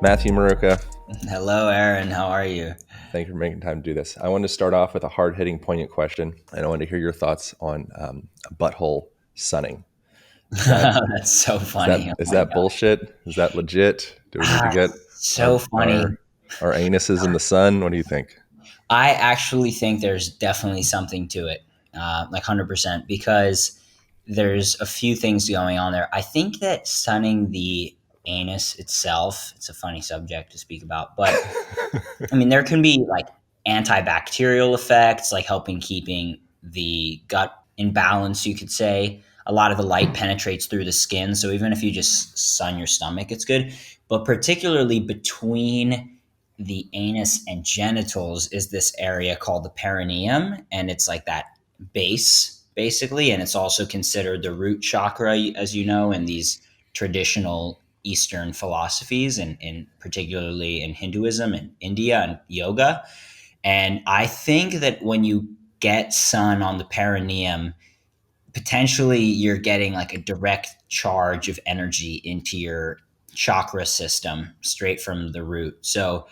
Matthew Maruca, Hello, Aaron. How are you? thank you for making time to do this. I wanted to start off with a hard-hitting, poignant question, and I want to hear your thoughts on butthole sunning. Is that That's so is that funny. Oh is my that God. bullshit? Is that legit? Do we need to get So our funny. our our anuses in the sun? What do you think? I actually think there's definitely something to it, like 100%, because there's a few things going on there. I think that sunning the anus itself, it's a funny subject to speak about, but I mean, there can be like antibacterial effects, like helping keeping the gut in balance, you could say. A lot of the light penetrates through the skin. So even if you just sun your stomach, it's good. But particularly between the anus and genitals is this area called the perineum. And it's like that base, basically. And it's also considered the root chakra, as you know, in these traditional Eastern philosophies, and particularly in Hinduism and India and yoga. And I think that when you get sun on the perineum, potentially you're getting like a direct charge of energy into your chakra system straight from the root. So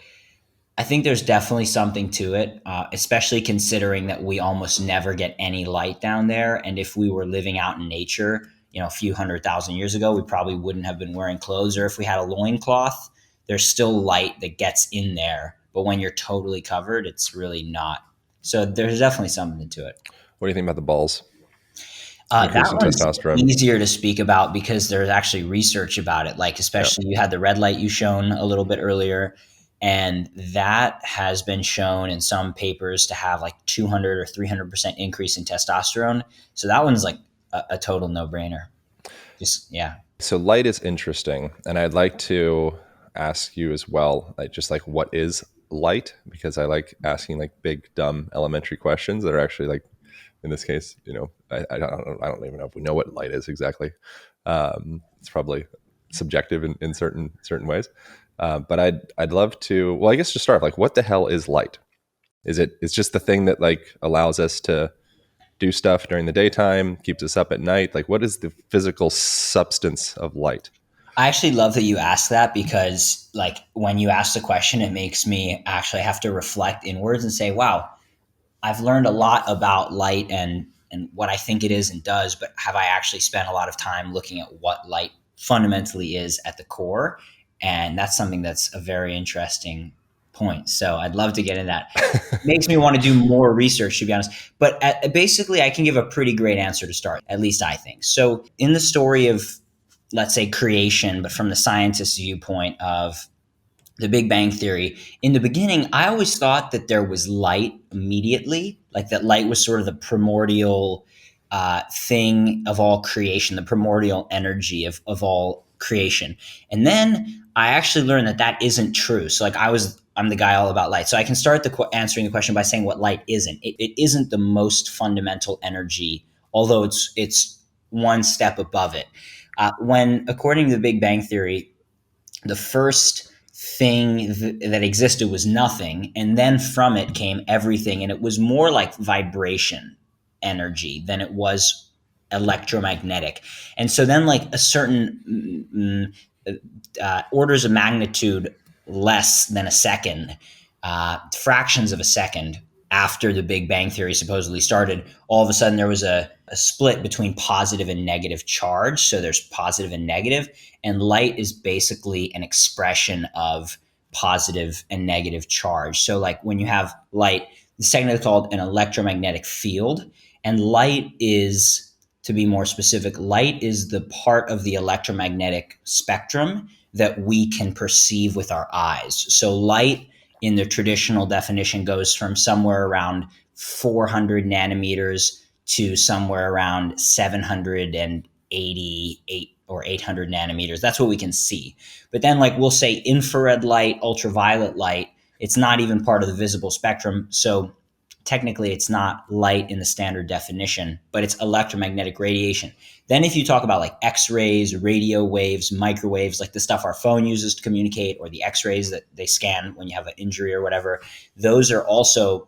I think there's definitely something to it, especially considering that we almost never get any light down there. And if we were living out in nature, a few 100,000 years ago, we probably wouldn't have been wearing clothes. Or if we had a loincloth, there's still light that gets in there. But when you're totally covered, it's really not. So there's definitely something to it. What do you think about the balls? That Increasing one's testosterone. easier to speak about because there's actually research about it. Like, Yeah. especially you had the red light you shown a little bit earlier, and that has been shown in some papers to have like 200 or 300% increase in testosterone. So that one's like a total no brainer. Just, yeah. So light is interesting, and I'd like to ask you as well, like what is light? Because I like asking like big, dumb, elementary questions that are actually like, in this case, I don't even know if we know what light is exactly. It's probably subjective in certain ways. But I'd love to. Well, I guess to start, like, what the hell is light? It's just the thing that like allows us to do stuff during the daytime, keeps us up at night. Like, what is the physical substance of light? I actually love that you ask that because, like, when you ask the question, it makes me actually have to reflect inwards and say, wow, I've learned a lot about light and what I think it is and does, but have I actually spent a lot of time looking at what light fundamentally is at the core? And that's something that's a very interesting point. So I'd love to get into that. Makes me want to do more research, to be honest. But basically, I can give a pretty great answer to start. At least I think. So in the story of, let's say, creation, but from the scientist's viewpoint of the Big Bang Theory, in the beginning, I always thought that there was light immediately, like that light was sort of the primordial thing of all creation, the primordial energy of all creation. And then I actually learned that that isn't true. So, like, I'm the guy all about light. So I can start answering the question by saying what light isn't. It isn't the most fundamental energy, although it's one step above it. When, according to the Big Bang Theory, the first thing that existed was nothing, and then from it came everything, and it was more like vibration energy than it was electromagnetic. And so then, like, a certain orders of magnitude less than a second, fractions of a second after the Big Bang Theory supposedly started, all of a sudden there was a split between positive and negative charge. So there's positive and negative, and light is basically an expression of positive and negative charge. So, like, when you have light, the second is called an electromagnetic field, and light is, to be more specific, light is the part of the electromagnetic spectrum that we can perceive with our eyes. So light, in the traditional definition, goes from somewhere around 400 nanometers to somewhere around 788 or 800 nanometers. That's what we can see. But then, like, we'll say infrared light, ultraviolet light, it's not even part of the visible spectrum. So technically it's not light in the standard definition, but it's electromagnetic radiation. Then if you talk about like X-rays, radio waves, microwaves, like the stuff our phone uses to communicate, or the X-rays that they scan when you have an injury or whatever, those are also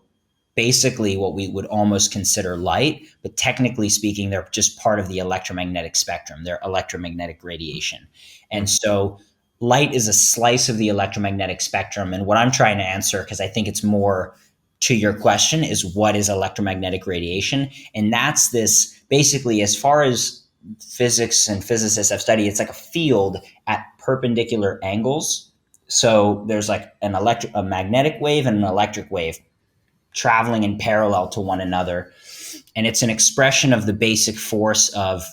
basically what we would almost consider light, but technically speaking, they're just part of the electromagnetic spectrum. They're electromagnetic radiation. And so light is a slice of the electromagnetic spectrum. And what I'm trying to answer, because I think it's more to your question, is what is electromagnetic radiation? And that's this basically, as far as physics and physicists have studied, it's like a field at perpendicular angles. So there's like a magnetic wave and an electric wave traveling in parallel to one another. And it's an expression of the basic force of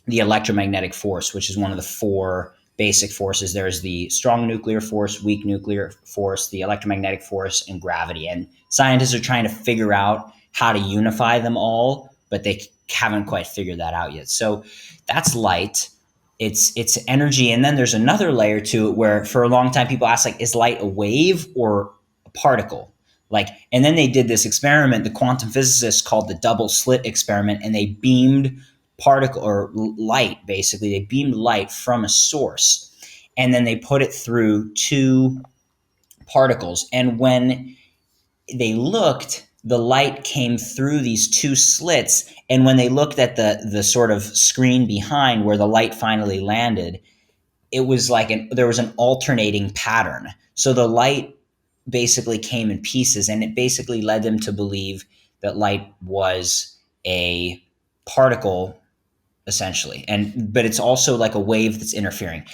the electromagnetic force, which is one of the four basic forces. There's the strong nuclear force, weak nuclear force, the electromagnetic force, and gravity. And scientists are trying to figure out how to unify them all, but they haven't quite figured that out yet. So that's light. It's energy, and then there's another layer to it where, for a long time, people ask, like, is light a wave or a particle? Like, and then they did this experiment. The quantum physicists called the double slit experiment, and they beamed particle or light, basically they beamed light from a source, and then they put it through two particles, and when they looked, the light came through these two slits, and when they looked at the sort of screen behind where the light finally landed, it was like there was an alternating pattern. So the light basically came in pieces, and it basically led them to believe that light was a particle, essentially. And but it's also like a wave that's interfering.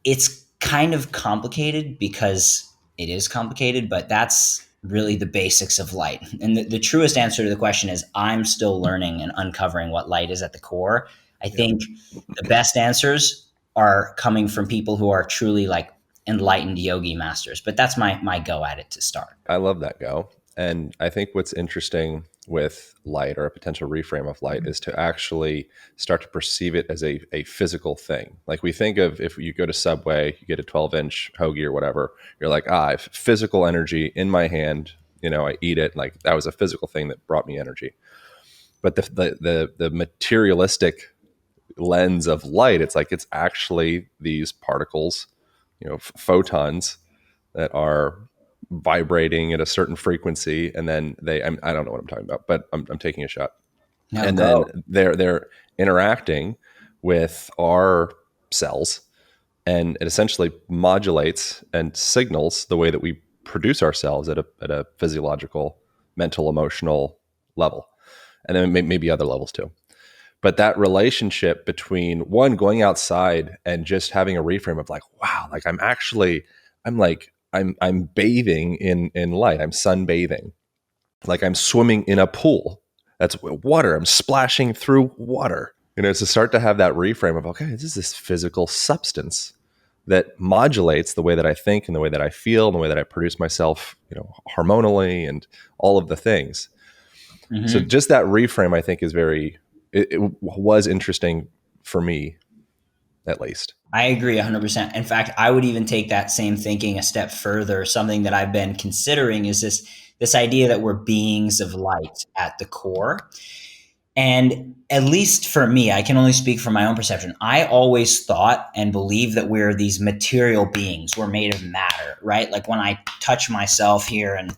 It's kind of complicated because it is complicated, but that's really the basics of light. And the truest answer to the question is, I'm still learning and uncovering what light is at the core. I Yeah. think the best answers are coming from people who are truly like enlightened yogi masters. But that's my go at it to start. I love that go. And I think what's interesting with light, or a potential reframe of light, is to actually start to perceive it as a physical thing. Like, we think of, if you go to Subway, you get a 12-inch hoagie or whatever, you're like, I have physical energy in my hand. I eat it. Like, that was a physical thing that brought me energy. But the materialistic lens of light, it's like, it's actually these particles, photons, that are vibrating at a certain frequency, and then I don't know what I'm talking about, but I'm taking a shot, Now and then go. they're interacting with our cells, and it essentially modulates and signals the way that we produce ourselves at a physiological, mental, emotional level, and then maybe other levels too. But that relationship between one going outside and just having a reframe of like, wow, like I'm bathing in light. I'm sunbathing. Like, I'm swimming in a pool. That's water. I'm splashing through water. To start to have that reframe of, okay, this is this physical substance that modulates the way that I think and the way that I feel and the way that I produce myself, hormonally, and all of the things. So Mm-hmm. just that reframe, I think, is it was interesting for me, at least. I agree 100%. In fact, I would even take that same thinking a step further. Something that I've been considering is this idea that we're beings of light at the core. And at least for me, I can only speak from my own perception. I always thought and believed that we're these material beings. We're made of matter, right? Like, when I touch myself here, and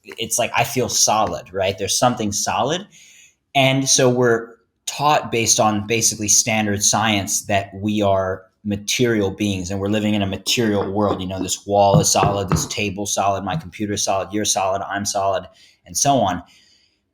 it's like I feel solid, right? There's something solid. And so we're taught, based on basically standard science, that we are material beings and we're living in a material world. This wall is solid, this table solid, my computer is solid, you're solid, I'm solid, and so on.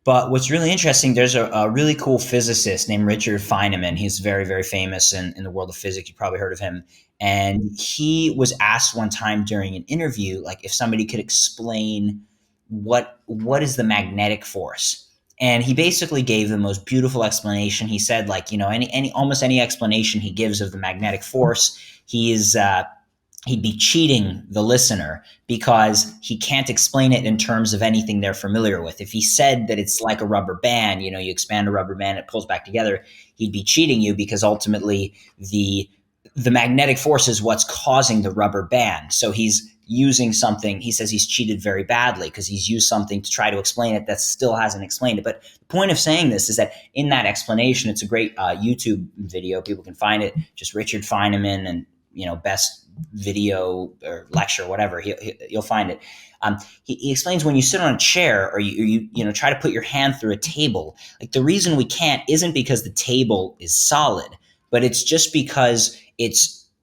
But what's really interesting, there's a really cool physicist named Richard Feynman. He's very, very famous in the world of physics. You probably heard of him. And he was asked one time during an interview, like, if somebody could explain what is the magnetic force. And he basically gave the most beautiful explanation. He said, like, any almost any explanation he gives of the magnetic force, he'd be cheating the listener, because he can't explain it in terms of anything they're familiar with. If he said that it's like a rubber band, you expand a rubber band, it pulls back together, he'd be cheating you, because ultimately the magnetic force is what's causing the rubber band. So he's using something. He says he's cheated very badly because he's used something to try to explain it that still hasn't explained it. But the point of saying this is that in that explanation, it's a great YouTube video. People can find it. Just Richard Feynman, and best video or lecture, whatever. You'll find it. He explains, when you sit on a chair, or you try to put your hand through a table, like, the reason we can't isn't because the table is solid, but it's just because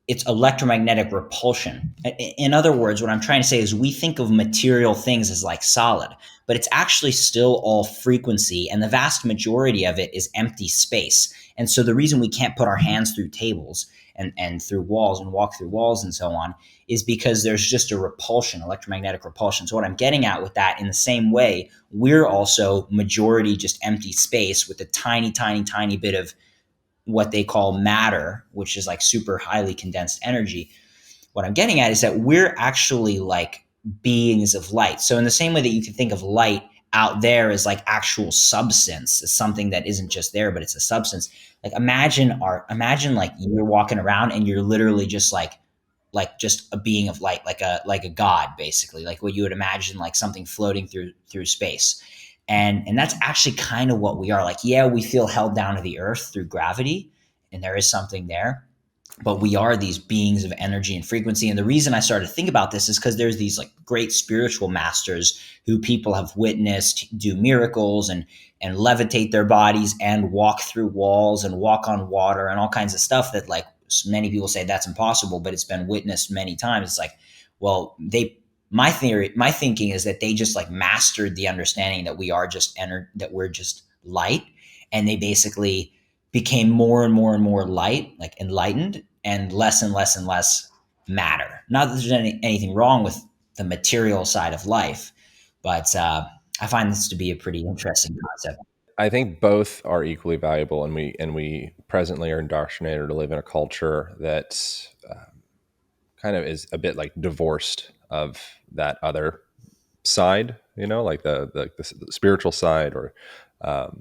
it's electromagnetic repulsion. In other words, what I'm trying to say is we think of material things as like solid, but it's actually still all frequency, and the vast majority of it is empty space. And so the reason we can't put our hands through tables and through walls and walk through walls and so on is because there's just a repulsion, electromagnetic repulsion. So what I'm getting at with that, in the same way, we're also majority just empty space with a tiny, tiny, tiny bit of what they call matter, which is like super highly condensed energy. What I'm getting at is that we're actually like beings of light. So in the same way that you can think of light out there as like actual substance, as something that isn't just there, but it's a substance. Like imagine like you're walking around and you're literally just like just a being of light, like a god, basically, like what you would imagine, like something floating through space. And that's actually kind of what we are. Like, yeah, we feel held down to the earth through gravity, and there is something there, but we are these beings of energy and frequency. And the reason I started to think about this is because there's these like great spiritual masters who people have witnessed do miracles and levitate their bodies and walk through walls and walk on water and all kinds of stuff that like many people say that's impossible, but it's been witnessed many times. It's like, well, my thinking is that they just like mastered the understanding that we are just that we're just light, and they basically became more and more and more light, like enlightened, and less and less matter. Not that there's anything wrong with the material side of life, but I find this to be a pretty interesting concept. I think both are equally valuable, and we presently are indoctrinated to live in a culture that kind of is a bit like divorced of that other side, like the spiritual side, or how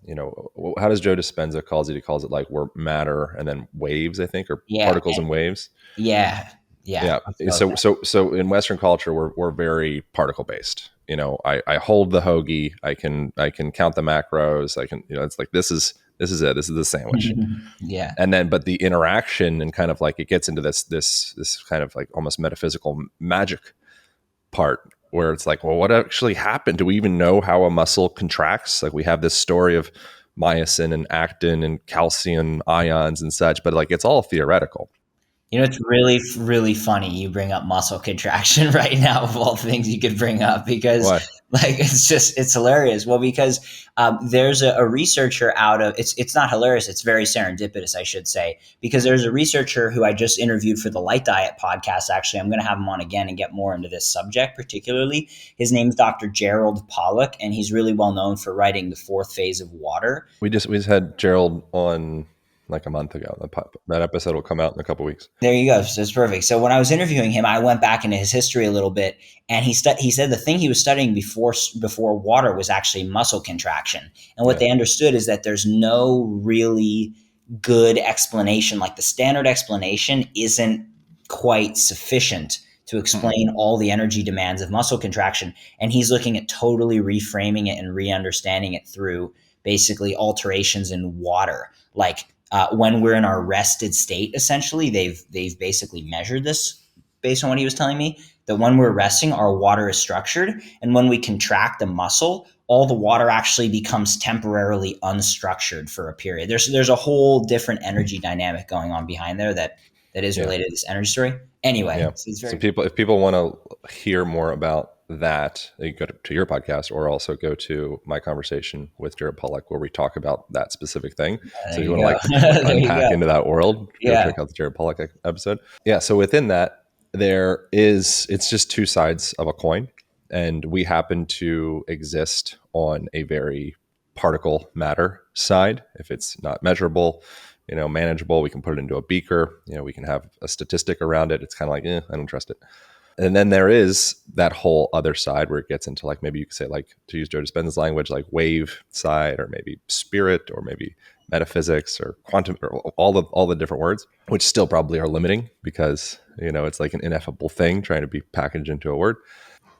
does Joe Dispenza calls it? He calls it like we're matter and then waves, I think, or Yeah, particles and waves. yeah, yeah. Yeah. Let's go with So in Western culture, we're very particle based. I hold the hoagie. I can count the macros. I can, it's like this is it. This is the sandwich. that. Yeah. And then, but the interaction and kind of like it gets into this kind of like almost metaphysical magic part where it's like, well, what actually happened? Do we even know how a muscle contracts? Like we have this story of myosin and actin and calcium ions and such, but like it's all theoretical. You know, it's really, really funny you bring up muscle contraction right now, of all things you could bring up, because Why? like it's hilarious. Well, because there's a researcher out of it's not hilarious, it's very serendipitous, I should say, because there's a researcher who I just interviewed for the Light Diet podcast. Actually, I'm going to have him on again and get more into this subject particularly. His name is Dr. Gerald Pollack, and he's really well known for writing The Fourth Phase of Water. We just had Gerald on like a month ago. That episode will come out in a couple weeks. There you go. So it's perfect. So when I was interviewing him, I went back into his history a little bit, and he said the thing he was studying before water was actually muscle contraction. And what Yeah. they understood is that there's no really good explanation. Like the standard explanation isn't quite sufficient to explain all the energy demands of muscle contraction. And he's looking at totally reframing it and re-understanding it through basically alterations in water, like when we're in our rested state. Essentially, they've basically measured this based on what he was telling me, that when we're resting, our water is structured, and when we contract the muscle, all the water actually becomes temporarily unstructured for a period. There's a whole different energy dynamic going on behind there that is Yeah. related to this energy story. Anyway, Yeah. so it's So very if people want to hear more about that, they can go to your podcast or also go to my conversation with Jared Pollock where we talk about that specific thing. So there if you you want to go. like There you unpack go. into that world, go Yeah. check out the Jared Pollock episode. Yeah. So within that, it's just two sides of a coin. And we happen to exist on a very particle matter side. If it's not measurable, manageable, we can put it into a beaker. We can have a statistic around it. It's kind of like, I don't trust it. And then there is that whole other side where it gets into like, maybe you could say, like, to use Joe Dispenza's language, like wave side, or maybe spirit, or maybe metaphysics, or quantum, or all the different words, which still probably are limiting because it's like an ineffable thing trying to be packaged into a word.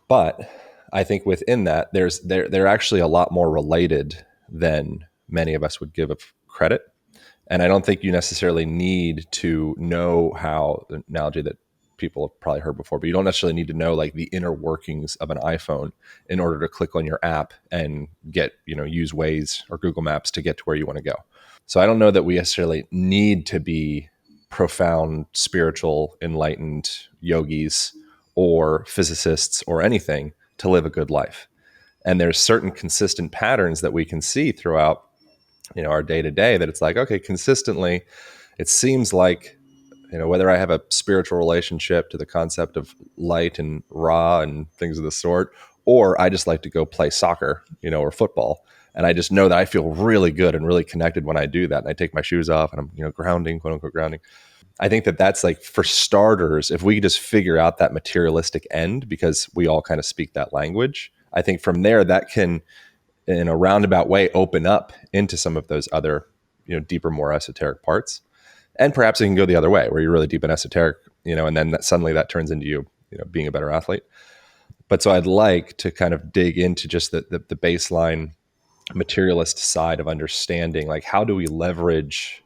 But I think within that, they're actually a lot more related than many of us would give credit. And I don't think you necessarily need to know how, the analogy that people have probably heard before, but you don't necessarily need to know like the inner workings of an iPhone in order to click on your app and use Waze or Google Maps to get to where you want to go. So I don't know that we necessarily need to be profound spiritual enlightened yogis or physicists or anything to live a good life. And there's certain consistent patterns that we can see throughout, our day to day, that it's like, okay, consistently it seems like, whether I have a spiritual relationship to the concept of light and Ra and things of the sort, or I just like to go play soccer, or football. And I just know that I feel really good and really connected when I do that. And I take my shoes off and I'm, grounding, quote unquote grounding. I think that that's like, for starters, if we could just figure out that materialistic end, because we all kind of speak that language, I think from there that can, in a roundabout way, open up into some of those other, deeper, more esoteric parts. And perhaps it can go the other way, where you're really deep in esoteric, and then suddenly that turns into you, being a better athlete. But so I'd like to kind of dig into just the baseline materialist side of understanding, like, how do we leverage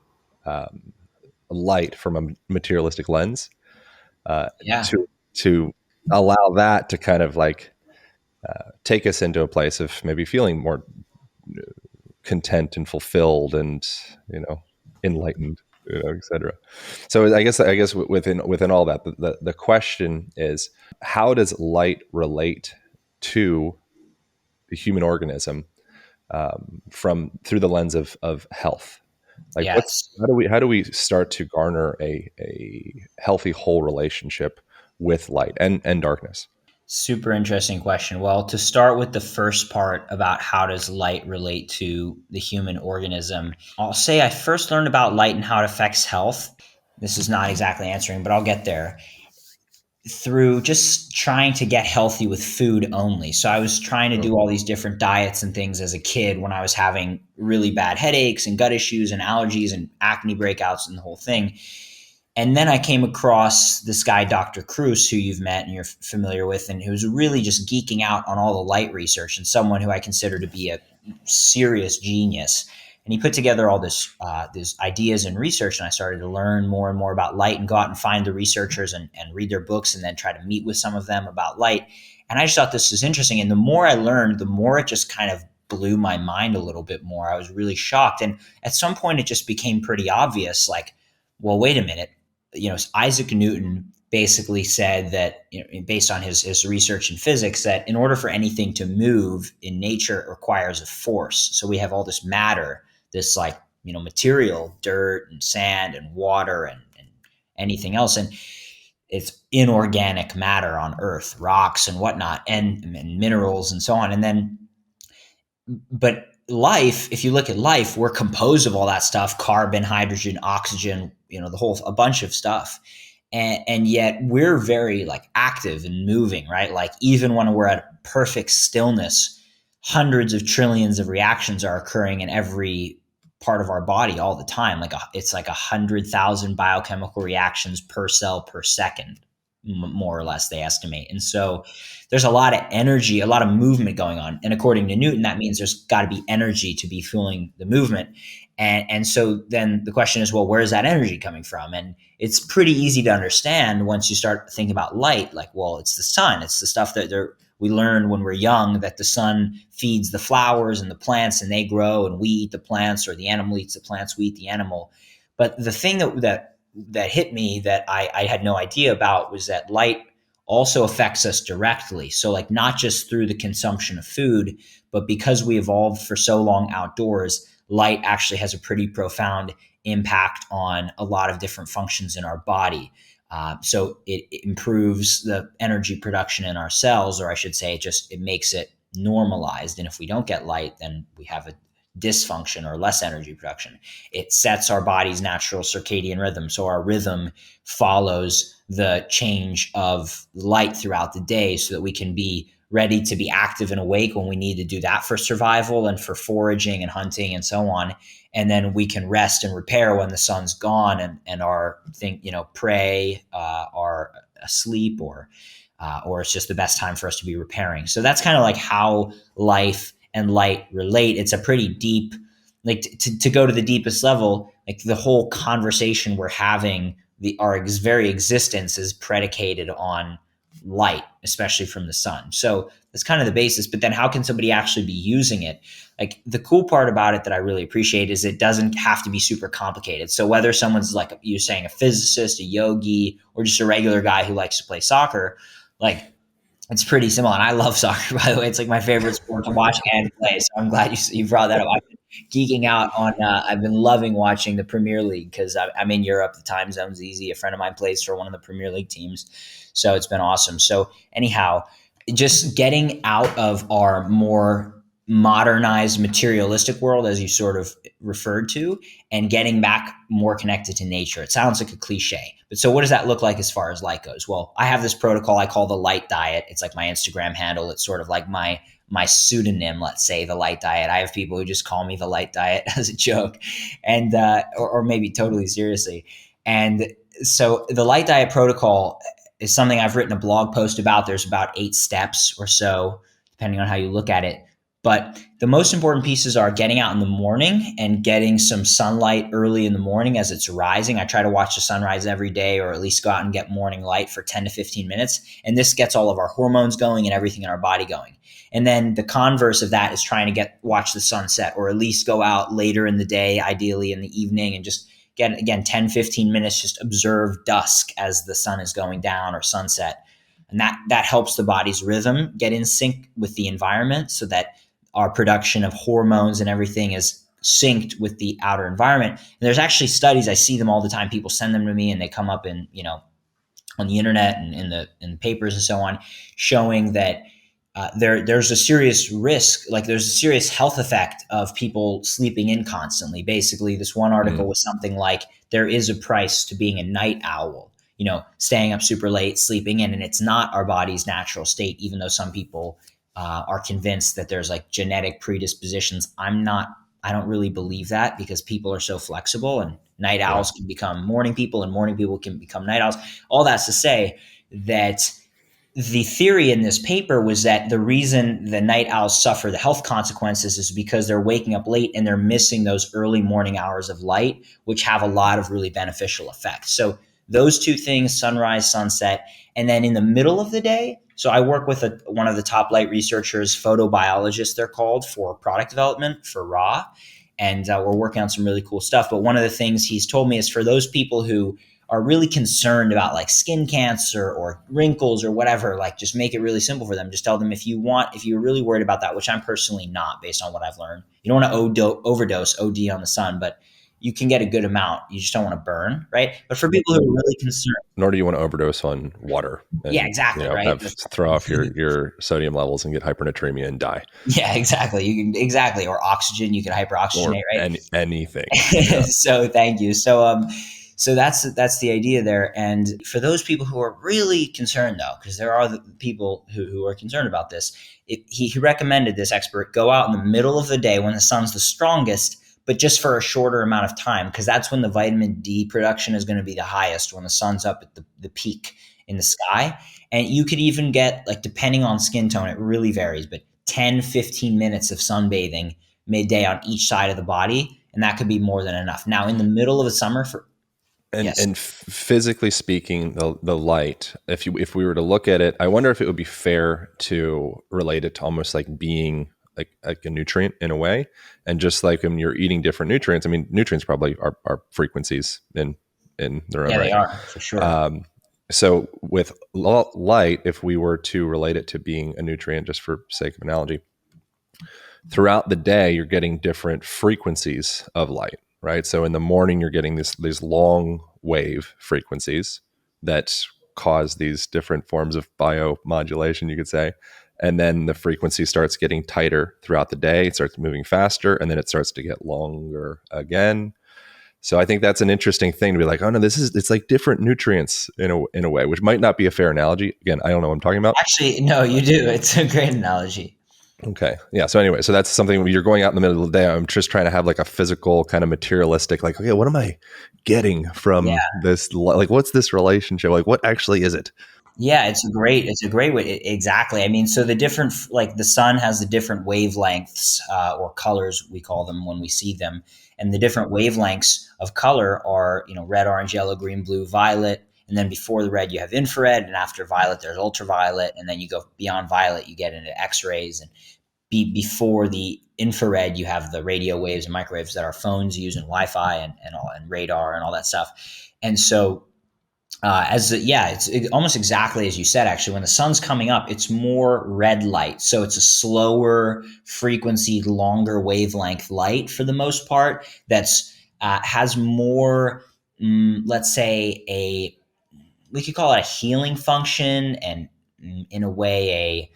light from a materialistic lens, Yeah. to allow that to kind of like take us into a place of maybe feeling more content and fulfilled and, enlightened, etc. So I guess within all that, the question is, how does light relate to the human organism, from through the lens of health? Like, Yeah. what's how do we start to garner a healthy whole relationship with light and darkness? Super interesting question. Well, to start with the first part about how does light relate to the human organism, I'll say I first learned about light and how it affects health. This is not exactly answering, but I'll get there through just trying to get healthy with food only. So I was trying to Mm. do all these different diets and things as a kid when I was having really bad headaches and gut issues and allergies and acne breakouts and the whole thing. And then I came across this guy, Dr. Cruz, who you've met and you're familiar with, and who's really just geeking out on all the light research, and someone who I consider to be a serious genius. And he put together all these ideas and research, and I started to learn more and more about light and go out and find the researchers and read their books and then try to meet with some of them about light. And I just thought this was interesting. And the more I learned, the more it just kind of blew my mind a little bit more. I was really shocked. And at some point, it just became pretty obvious, like, well, wait a minute. Isaac Newton basically said that, based on his research in physics, that in order for anything to move in nature, it requires a force. So we have all this matter, this like, material, dirt and sand and water and anything else. And it's inorganic matter on Earth, rocks and whatnot, and minerals and so on. And then, but life, if you look at life, we're composed of all that stuff: carbon, hydrogen, oxygen, a bunch of stuff. And yet we're very like active and moving, right? Like, even when we're at perfect stillness, hundreds of trillions of reactions are occurring in every part of our body all the time. It's like 100,000 biochemical reactions per cell per second, more or less, they estimate. And so there's a lot of energy, a lot of movement going on. And according to Newton, that means there's got to be energy to be fueling the movement. And so then the question is, well, where is that energy coming from? And it's pretty easy to understand once you start thinking about light. Like, well, it's the sun. It's the stuff that we learn when we're young, that the sun feeds the flowers and the plants and they grow, and we eat the plants, or the animal eats the plants, we eat the animal. But the thing that hit me that I had no idea about was that light also affects us directly. So, like, not just through the consumption of food, but because we evolved for so long outdoors, light actually has a pretty profound impact on a lot of different functions in our body. So it improves the energy production in our cells, or I should say, it makes it normalized. And if we don't get light, then we have a dysfunction or less energy production. It sets our body's natural circadian rhythm. So our rhythm follows the change of light throughout the day, so that we can be ready to be active and awake when we need to do that for survival and for foraging and hunting and so on. And then we can rest and repair when the sun's gone and our prey are asleep, or it's just the best time for us to be repairing. So that's kind of like how life and light relate. It's a pretty deep, like, to go to the deepest level, like the whole conversation we're having, our very existence is predicated on light, especially from the sun. So that's kind of the basis. But then how can somebody actually be using it? Like the cool part about it that I really appreciate is it doesn't have to be super complicated. So whether someone's like you're saying a physicist, a yogi, or just a regular guy who likes to play soccer, like it's pretty simple. And I love soccer, by the way. It's like my favorite sport to watch and play. So I'm glad you brought that up. I've been geeking out on, I've been loving watching the Premier League because I'm in Europe. The time zone's easy. A friend of mine plays for one of the Premier League teams. So it's been awesome. So, anyhow, just getting out of our more modernized materialistic world, as you sort of referred to, and getting back more connected to nature. It sounds like a cliche, but so what does that look like as far as light goes? Well, I have this protocol I call the light diet. It's like my Instagram handle. It's sort of like my pseudonym, let's say, the light diet. I have people who just call me the light diet as a joke, and or maybe totally seriously. And so the light diet protocol is something I've written a blog post about. There's about 8 steps or so, depending on how you look at it. But the most important pieces are getting out in the morning and getting some sunlight early in the morning as it's rising. I try to watch the sunrise every day, or at least go out and get morning light for 10 to 15 minutes. And this gets all of our hormones going and everything in our body going. And then the converse of that is trying to watch the sunset, or at least go out later in the day, ideally in the evening, and just get, again, 10, 15 minutes, just observe dusk as the sun is going down, or sunset. And that helps the body's rhythm get in sync with the environment, so that our production of hormones and everything is synced with the outer environment. And there's actually studies, I see them all the time. People send them to me and they come up in, on the internet and in the papers and so on, showing that there's a serious risk, like there's a serious health effect of people sleeping in constantly. Basically, this one article was something like, there is a price to being a night owl, staying up super late, sleeping in, and it's not our body's natural state, even though some people are convinced that there's like genetic predispositions. I don't really believe that, because people are so flexible, and night owls can become morning people and morning people can become night owls. All that's to say that the theory in this paper was that the reason the night owls suffer the health consequences is because they're waking up late and they're missing those early morning hours of light, which have a lot of really beneficial effects. So those two things, sunrise, sunset, and then in the middle of the day. So I work with one of the top light researchers, photobiologists they're called, for product development for raw. And we're working on some really cool stuff. But one of the things he's told me is, for those people who are really concerned about like skin cancer or wrinkles or whatever, like just make it really simple for them. Just tell them, if you're really worried about that, which I'm personally not, based on what I've learned, you don't want to overdose, OD on the sun, but you can get a good amount. You just don't want to burn, right? But for people who are really concerned, nor do you want to overdose on water. And, yeah, exactly, right. Throw off your sodium levels and get hypernatremia and die. Yeah, exactly. You can exactly, or oxygen. You can hyperoxygenate, or right? Anything. Yeah. So thank you. So that's the idea there. And for those people who are really concerned, though, because there are the people who are concerned about this, he recommended, this expert, go out in the middle of the day when the sun's the strongest, but just for a shorter amount of time, because that's when the vitamin D production is going to be the highest, when the sun's up at the peak in the sky. And you could even get, like, depending on skin tone, it really varies, but 10, 15 minutes of sunbathing midday on each side of the body. And that could be more than enough. Now, in the middle of the summer, and physically speaking, the light, if we were to look at it, I wonder if it would be fair to relate it to almost like being like a nutrient in a way. And just like when you're eating different nutrients, I mean, nutrients probably are frequencies in their own right. They are, for sure. So with light, if we were to relate it to being a nutrient, just for sake of analogy, throughout the day, you're getting different frequencies of light, right? So in the morning, you're getting these long wave frequencies that cause these different forms of biomodulation, you could say. And then the frequency starts getting tighter throughout the day. It starts moving faster, and then it starts to get longer again. So I think that's an interesting thing to be like, oh no, it's like different nutrients in a way, which might not be a fair analogy. Again, I don't know what I'm talking about. Actually, no, you do. It's a great analogy. Okay. Yeah. So anyway, so that's something when you're going out in the middle of the day, I'm just trying to have like a physical kind of materialistic, like, okay, what am I getting from this? Like, what's this relationship? Like, what actually is it? Yeah, it's a great way. Exactly. I mean, so the different, like the sun has the different wavelengths or colors, we call them when we see them. And the different wavelengths of color are, red, orange, yellow, green, blue, violet. And then before the red, you have infrared. And after violet, there's ultraviolet. And then you go beyond violet, you get into X-rays. And before the infrared, you have the radio waves and microwaves that our phones use, and Wi-Fi and radar and all that stuff. And so it's almost exactly as you said. Actually, when the sun's coming up, it's more red light, so it's a slower frequency, longer wavelength light for the most part. That's has more, let's say, we could call it a healing function, and in a way a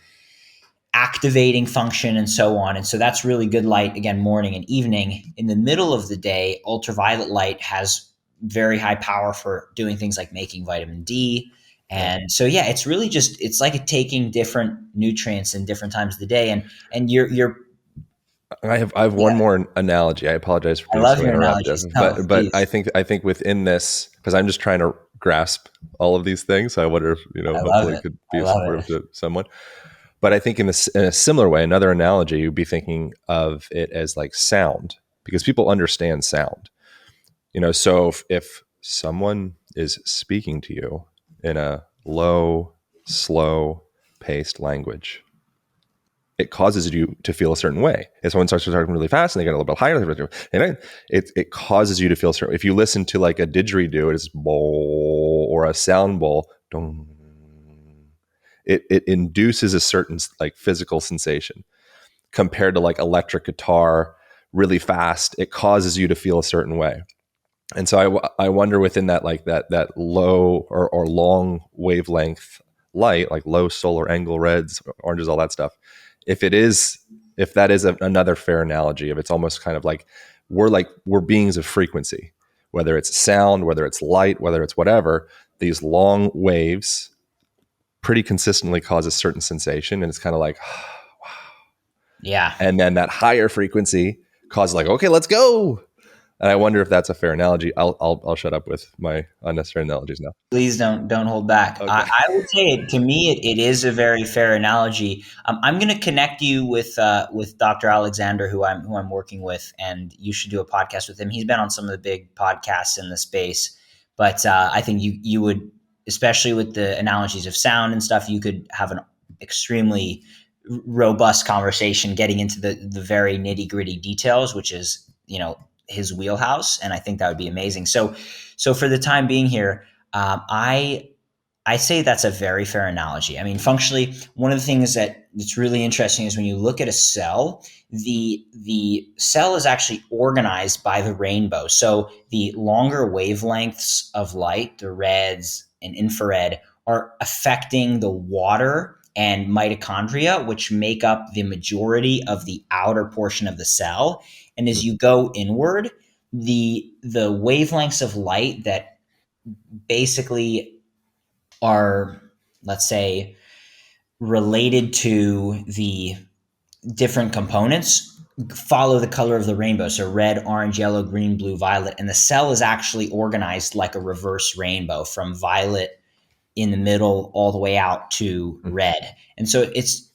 activating function, and so on. And so that's really good light, again, morning and evening. In the middle of the day, ultraviolet light has very high power for doing things like making vitamin D. Yeah. And so, yeah, it's really just, it's like taking different nutrients in different times of the day. And you're I have one yeah, more analogy. I apologize for I being love so your interruptive, analogies. No, but please. I think within this, because I'm just trying to grasp all of these things. So I wonder if I love hopefully it it. could I be love supportive it. to someone. But I think in a similar way, another analogy, you'd be thinking of it as like sound, because people understand sound. So if someone is speaking to you in a low, slow paced language, it causes you to feel a certain way. If someone starts talking really fast and they get a little bit higher, and it causes you to feel certain. If you listen to like a didgeridoo, it's bowl, or a sound bowl, dong, it induces a certain like physical sensation. Compared to like electric guitar, really fast, it causes you to feel a certain way. And so I wonder within that, like that low or long wavelength light, like low solar angle reds, oranges, all that stuff. If that is another fair analogy, if it's almost kind of like we're beings of frequency, whether it's sound, whether it's light, whether it's whatever, these long waves pretty consistently cause a certain sensation, and it's kind of like, Yeah. and then that higher frequency causes like, okay, let's go. And I wonder if that's a fair analogy. I'll shut up with my unnecessary analogies now. Please don't hold back. Okay. I would say, to me, it is a very fair analogy. I'm going to connect you with Dr. Alexander, who I'm working with, and you should do a podcast with him. He's been on some of the big podcasts in the space, but I think you would, especially with the analogies of sound and stuff, you could have an extremely robust conversation, getting into the very nitty gritty details, which is his wheelhouse, and I think that would be amazing. So for the time being here. I say that's a very fair analogy. I mean, functionally, one of the things that's really interesting is when you look at a cell, the cell is actually organized by the rainbow. So the longer wavelengths of light, the reds and infrared, are affecting the water and mitochondria, which make up the majority of the outer portion of the cell. And as you go inward, the wavelengths of light that basically are, let's say, related to the different components follow the color of the rainbow. So red, orange, yellow, green, blue, violet. And the cell is actually organized like a reverse rainbow, from violet in the middle all the way out to red. And so it's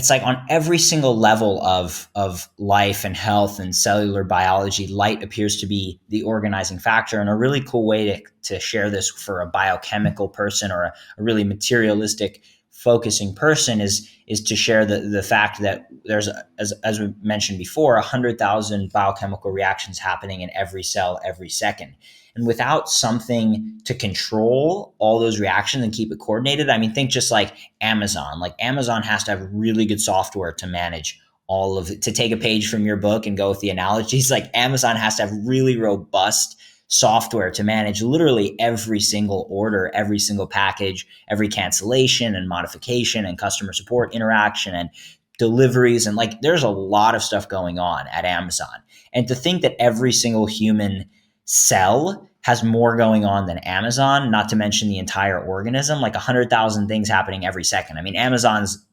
like on every single level of life and health and cellular biology, light appears to be the organizing factor. And a really cool way to share this for a biochemical person, or a really materialistic focusing person, is to share the fact that there's, as we mentioned before, 100,000 biochemical reactions happening in every cell every second. And without something to control all those reactions and keep it coordinated, I mean, think just like Amazon. Like Amazon has to have really good software to manage all of it. To take a page from your book and go with the analogies, like Amazon has to have really robust software to manage literally every single order, every single package, every cancellation and modification and customer support interaction and deliveries. And like, there's a lot of stuff going on at Amazon. And to think that every single human cell has more going on than Amazon, not to mention the entire organism, like 100,000 things happening every second. I mean, Amazon's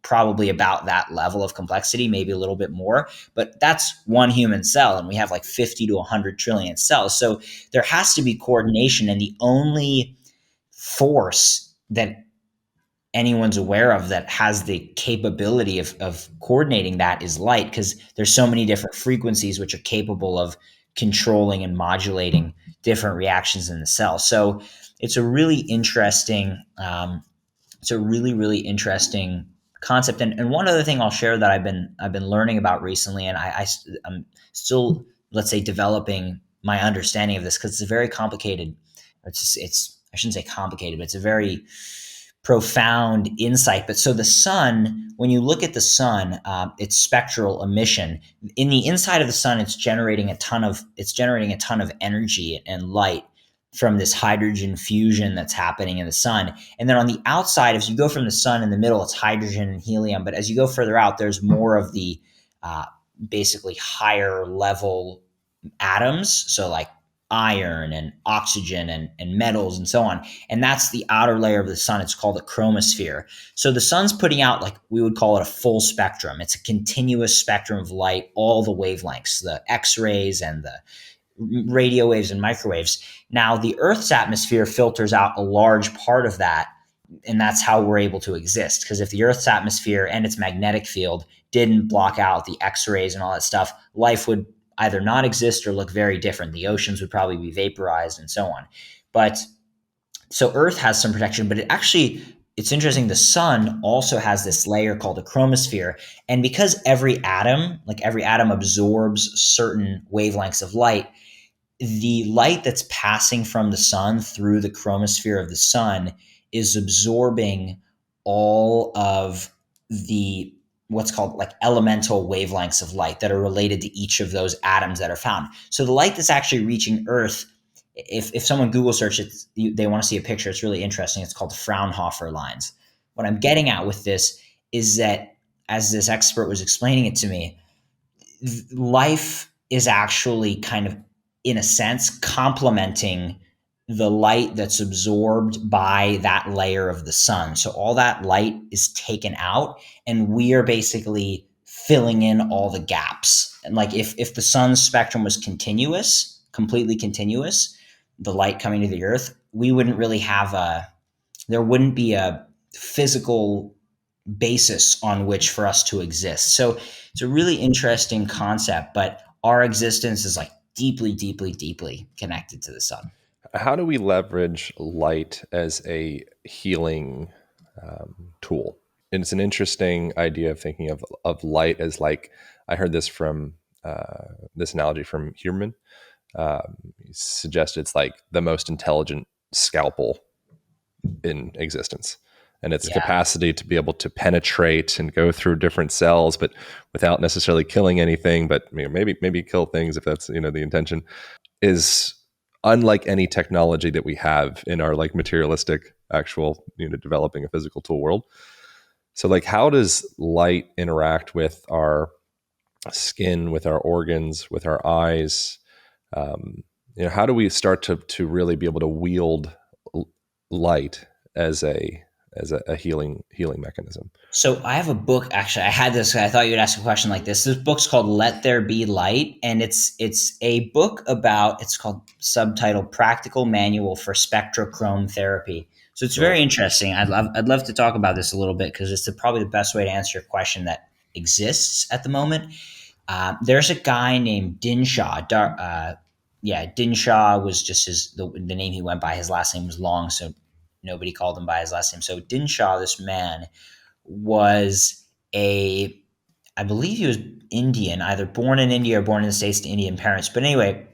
probably about that level of complexity, maybe a little bit more, but that's one human cell, and we have like 50 to 100 trillion cells. So there has to be coordination, and the only force that anyone's aware of that has the capability of coordinating that is light, because there's so many different frequencies which are capable of controlling and modulating different reactions in the cell. So it's a really interesting it's a really, really interesting concept. And one other thing I'll share that I've been learning about recently, and I'm still, let's say, developing my understanding of this, because it's a very complicated. It's I shouldn't say complicated, but it's a very profound insight. But so the sun, when you look at the sun, its spectral emission in the inside of the sun, it's generating a ton of energy and light from this hydrogen fusion that's happening in the sun. And then on the outside, as you go from the sun in the middle, it's hydrogen and helium. But as you go further out, there's more of the uh, basically higher level atoms. So like iron and oxygen and metals and so on. And that's the outer layer of the sun. It's called the chromosphere. So the sun's putting out, like, we would call it a full spectrum. It's a continuous spectrum of light, all the wavelengths, the X-rays and the radio waves and microwaves. Now, the Earth's atmosphere filters out a large part of that, and that's how we're able to exist. Because if the Earth's atmosphere and its magnetic field didn't block out the X-rays and all that stuff, life would either not exist or look very different. The oceans would probably be vaporized and so on. But so Earth has some protection, but it's interesting. The sun also has this layer called the chromosphere. And because every atom absorbs certain wavelengths of light, the light that's passing from the sun through the chromosphere of the sun is absorbing all of the what's called like elemental wavelengths of light that are related to each of those atoms that are found. So the light that's actually reaching Earth, if someone Google searches it, they want to see a picture. It's really interesting. It's called the Fraunhofer lines. What I'm getting at with this is that, as this expert was explaining it to me, life is actually kind of, in a sense, complementing the light that's absorbed by that layer of the sun. So all that light is taken out, and we are basically filling in all the gaps. And like if the sun's spectrum was continuous, completely continuous, the light coming to the Earth, we wouldn't really have there wouldn't be a physical basis on which for us to exist. So it's a really interesting concept, but our existence is like deeply, deeply, deeply connected to the sun. How do we leverage light as a healing tool? And it's an interesting idea of thinking of light as, like, I heard this from this analogy from Huberman. He suggested it's like the most intelligent scalpel in existence, and its Yeah. capacity to be able to penetrate and go through different cells, but without necessarily killing anything, but maybe kill things if that's the intention, is unlike any technology that we have in our like materialistic actual developing a physical tool world. So like, how does light interact with our skin, with our organs, with our eyes? How do we start to really be able to wield light as a healing mechanism? So I have a book. Actually, I had this. I thought you'd ask a question like this. This book's called "Let There Be Light," and it's a book about. It's called subtitle "Practical Manual for Spectrochrome Therapy." So it's very Nice. interesting. I'd love to talk about this a little bit, because it's probably the best way to answer your question that exists at the moment. There's a guy named Dinshaw. Dinshaw was just the name he went by. His last name was long, so nobody called him by his last name. So Dinshaw, this man, was I believe he was Indian, either born in India or born in the States to Indian parents. But anyway,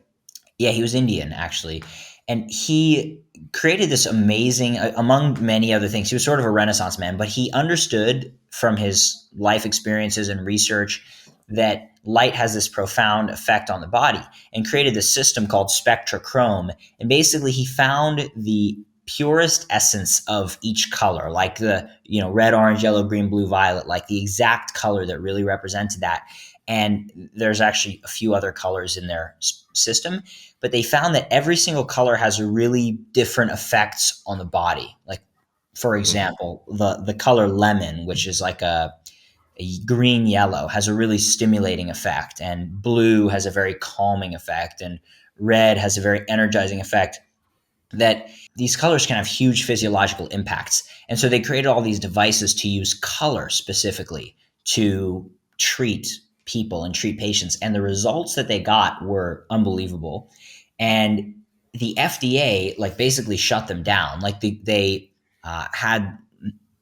yeah, he was Indian actually. And he created this amazing, among many other things, he was sort of a Renaissance man, but he understood from his life experiences and research that light has this profound effect on the body, and created this system called spectrochrome. And basically, he found the purest essence of each color, like the red, orange, yellow, green, blue, violet, like the exact color that really represented that. And there's actually a few other colors in their system, but they found that every single color has really different effects on the body. Like, for example, the color lemon, which is like a green yellow, has a really stimulating effect, and blue has a very calming effect, and red has a very energizing effect. That these colors can have huge physiological impacts. And so they created all these devices to use color specifically to treat people and treat patients, and the results that they got were unbelievable. And the FDA like basically shut them down. Like had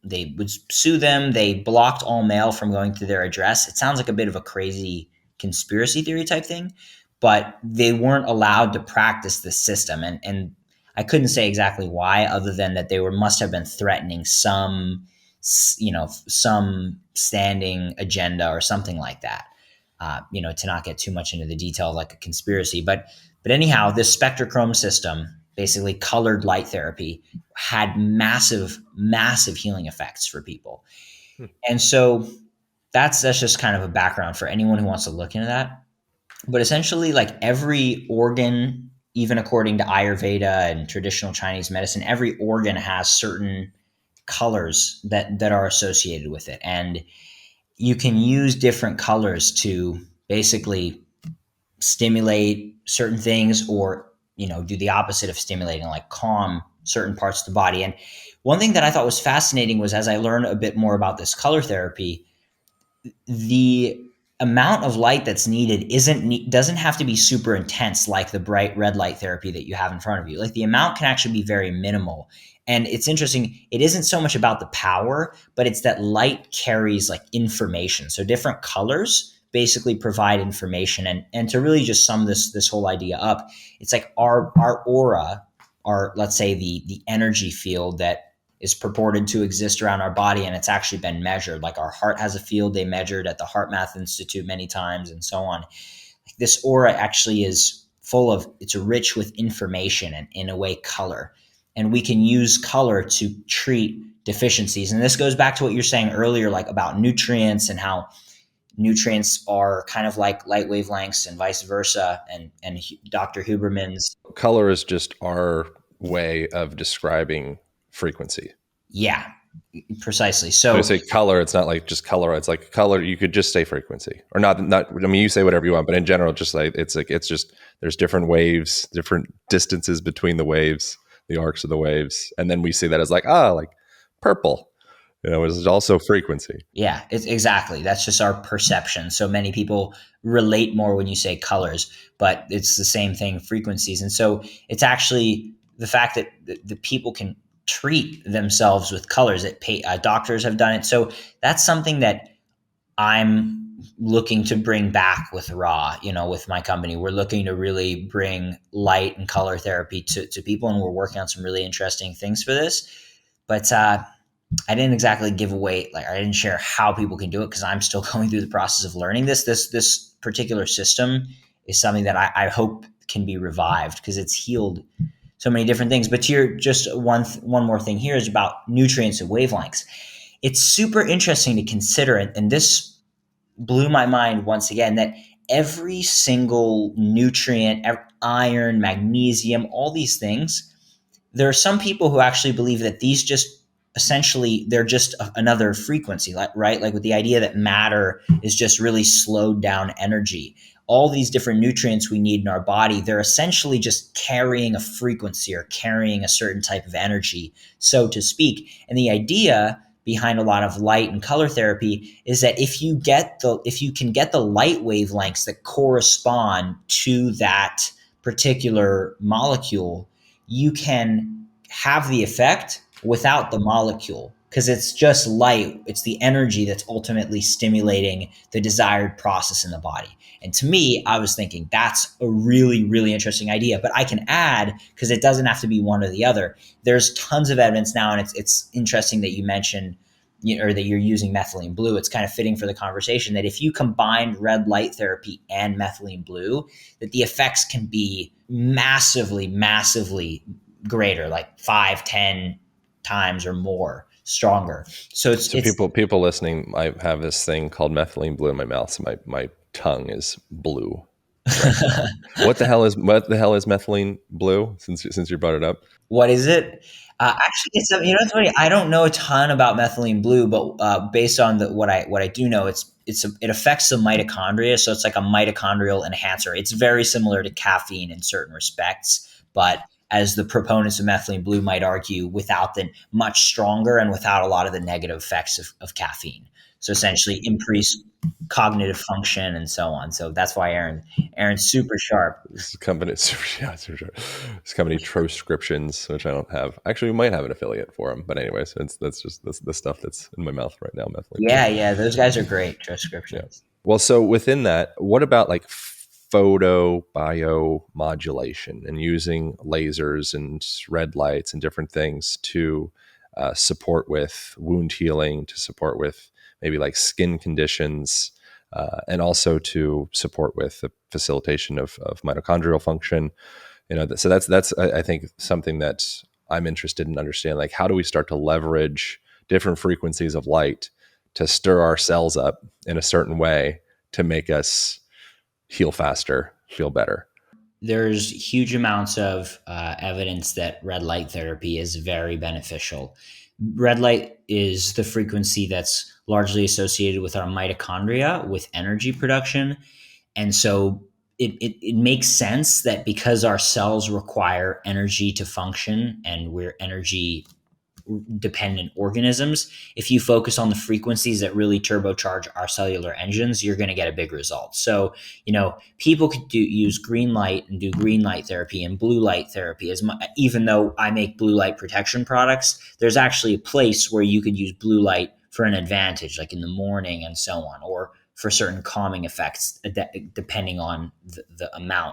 they would sue them. They blocked all mail from going to their address. It sounds like a bit of a crazy conspiracy theory type thing, but they weren't allowed to practice the system. And I couldn't say exactly why, other than that they must have been threatening some, some standing agenda or something like that. To not get too much into the detail of like a conspiracy, but anyhow, this spectrochrome system, basically colored light therapy, had massive, massive healing effects for people. Hmm. And so that's just kind of a background for anyone who wants to look into that. But essentially, like every organ, even according to Ayurveda and traditional Chinese medicine, every organ has certain colors that are associated with it. And you can use different colors to basically stimulate certain things, or do the opposite of stimulating, like calm certain parts of the body. And one thing that I thought was fascinating was, as I learned a bit more about this color therapy, the amount of light that's needed doesn't have to be super intense like the bright red light therapy that you have in front of you. Like the amount can actually be very minimal. And it's interesting, it isn't so much about the power, but it's that light carries like information. So different colors basically provide information. And to really just sum this whole idea up, it's like our aura, our, let's say, the energy field that is purported to exist around our body, and it's actually been measured. Like our heart has a field they measured at the Heart Math Institute many times, and so on. This aura actually is it's rich with information and, in a way, color. And we can use color to treat deficiencies. And this goes back to what you're saying earlier, like about nutrients and how nutrients are kind of like light wavelengths and vice versa. And Dr. Huberman's. Color is just our way of describing frequency. Yeah, precisely. When I So say color, it's not like just color. It's like color. You could just say frequency, or not. Not. I mean, you say whatever you want, but in general, just like it's just there's different waves, different distances between the waves, the arcs of the waves, and then we see that as like purple. It's also frequency. yeah, it's exactly. That's just our perception. So many people relate more when you say colors, but it's the same thing, frequencies. And so it's actually the fact that the people can treat themselves with colors. Doctors have done it. So that's something that I'm looking to bring back with Raw, with my company. We're looking to really bring light and color therapy to people, and we're working on some really interesting things for this. But I didn't exactly give away, like I didn't share how people can do it because I'm still going through the process of learning this. This particular system is something that I hope can be revived because it's healed so many different things. But here, just one more thing here is about nutrients and wavelengths. It's super interesting to consider, and this blew my mind once again, that every single nutrient, iron, magnesium, all these things, there are some people who actually believe that these just essentially they're just another frequency, right? Like with the idea that matter is just really slowed down energy. All these different nutrients we need in our body, they're essentially just carrying a frequency or carrying a certain type of energy, so to speak. And the idea behind a lot of light and color therapy is that if you can get the light wavelengths that correspond to that particular molecule, you can have the effect without the molecule because it's just light. It's the energy that's ultimately stimulating the desired process in the body. And to me, I was thinking that's a really, really interesting idea. But I can add, because it doesn't have to be one or the other. There's tons of evidence now, and it's interesting that you mentioned, or that you're using methylene blue. It's kind of fitting for the conversation that if you combined red light therapy and methylene blue, that the effects can be massively, massively greater, like 5, 10 times or more stronger. So So people listening, I have this thing called methylene blue in my mouth. So my tongue is blue right now. What the hell is methylene blue? Since you brought it up, what is it? Actually, it's funny. I don't know a ton about methylene blue, but based on what I do know, it affects the mitochondria, so it's like a mitochondrial enhancer. It's very similar to caffeine in certain respects, but as the proponents of methylene blue might argue, without the much stronger and without a lot of the negative effects of caffeine. So essentially increase cognitive function and so on. So that's why Aaron's super sharp. This company, yeah, it's for sure. This company, Transcriptions, which I don't have. Actually, we might have an affiliate for them, but anyways, that's just the stuff that's in my mouth right now. Methylene blue. Yeah, those guys are great. Yeah. Transcriptions. Well, so within that, what about like photobiomodulation and using lasers and red lights and different things to support with wound healing, to support with maybe like skin conditions, and also to support with the facilitation of mitochondrial function? So that's I think something that I'm interested in understanding. Like, how do we start to leverage different frequencies of light to stir our cells up in a certain way to make us heal faster, feel better? There's huge amounts of evidence that red light therapy is very beneficial. Red light is the frequency that's largely associated with our mitochondria, with energy production. And so it makes sense that because our cells require energy to function and we're energy dependent organisms, if you focus on the frequencies that really turbocharge our cellular engines, you're going to get a big result. So, people could use green light and do green light therapy and blue light therapy. Even though I make blue light protection products, there's actually a place where you could use blue light for an advantage, like in the morning and so on, or for certain calming effects, depending on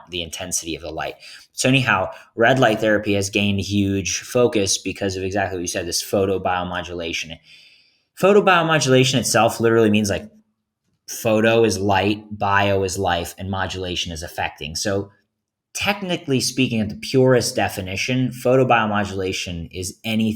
the intensity of the light. So anyhow, red light therapy has gained huge focus because of exactly what you said, this photobiomodulation. Photobiomodulation itself literally means like photo is light, bio is life, and modulation is affecting. So technically speaking, at the purest definition, photobiomodulation is any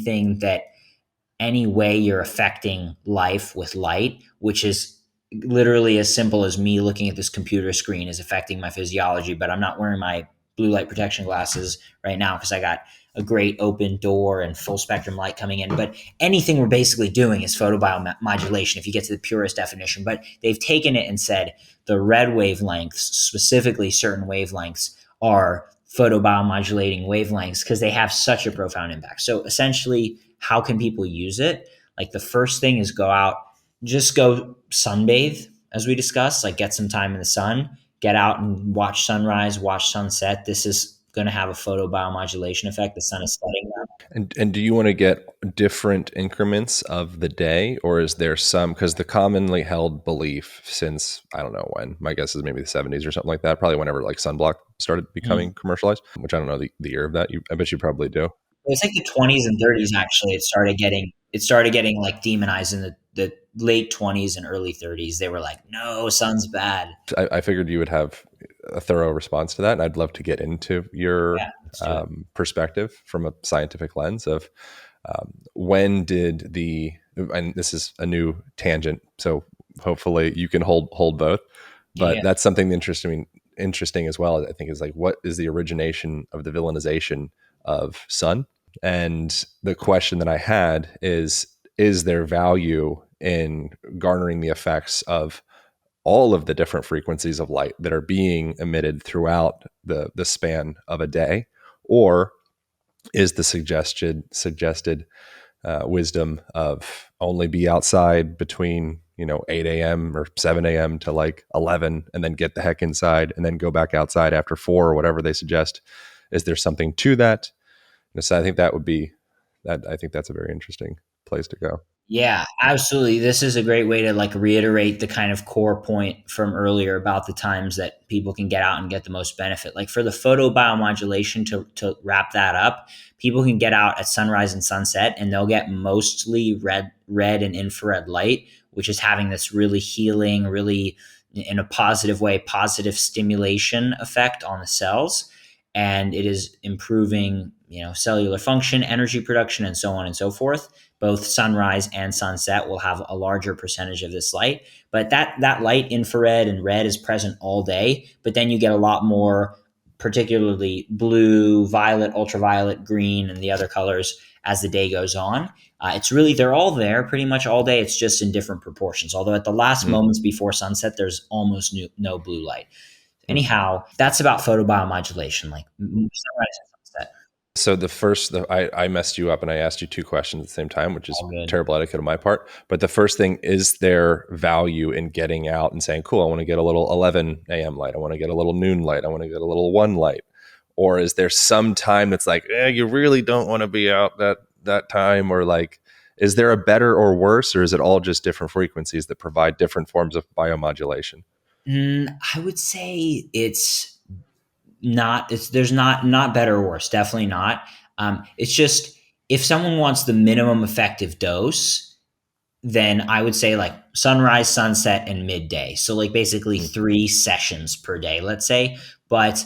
way you're affecting life with light, which is literally as simple as me looking at this computer screen is affecting my physiology, but I'm not wearing my blue light protection glasses right now because I got a great open door and full spectrum light coming in. But anything we're basically doing is photobiomodulation if you get to the purest definition. But they've taken it and said the red wavelengths, specifically certain wavelengths, are photobiomodulating wavelengths because they have such a profound impact. So essentially, how can people use it? Like the first thing is just go sunbathe, as we discussed, like get some time in the sun, get out and watch sunrise, watch sunset. This is going to have a photobiomodulation effect. The sun is setting now. And do you want to get different increments of the day, or is there some, because the commonly held belief since, I don't know when, my guess is maybe the 70s or something like that, probably whenever like sunblock started becoming commercialized, which I don't know the year of that. I bet you probably do. It was like the 20s and 30s actually. It started getting like demonized in the late 20s and early 30s. They were like, no, sun's bad. I figured you would have a thorough response to that, and I'd love to get into your Yeah, let's do it. perspective from a scientific lens of when did and this is a new tangent, so hopefully you can hold both, but Yeah. that's something interesting as well. I think is like, what is the origination of the villainization of sun? And the question that I had is there value in garnering the effects of all of the different frequencies of light that are being emitted throughout the span of a day? Or is the suggested wisdom of only be outside between 8 a.m. or 7 a.m. to like 11 and then get the heck inside and then go back outside after 4 or whatever they suggest? Is there something to that? So I think I think that's a very interesting place to go. Yeah, absolutely. This is a great way to like reiterate the kind of core point from earlier about the times that people can get out and get the most benefit. Like for the photobiomodulation to wrap that up, people can get out at sunrise and sunset and they'll get mostly red and infrared light, which is having this really healing, really in a positive way, positive stimulation effect on the cells. And it is improving, cellular function, energy production, and so on and so forth. Both sunrise and sunset will have a larger percentage of this light, but that light, infrared and red, is present all day. But then you get a lot more, particularly blue, violet, ultraviolet, green, and the other colors as the day goes on. They're all there pretty much all day. It's just in different proportions. Although at the last moments before sunset, there's almost no blue light. Anyhow, that's about photobiomodulation, like sunrise and sunset. So I messed you up and I asked you two questions at the same time, which is All good. terrible etiquette on my part. But the first thing, is there value in getting out and saying, cool, I want to get a little 11 a.m. light. I want to get a little noon light. I want to get a little 1 light. Or is there some time that's like, you really don't want to be out that time? Or like, is there a better or worse, or is it all just different frequencies that provide different forms of biomodulation? I would say it's not. It's there's not better or worse. Definitely not. It's just if someone wants the minimum effective dose, then I would say like sunrise, sunset, and midday. So like basically Mm. 3 sessions per day, let's say. But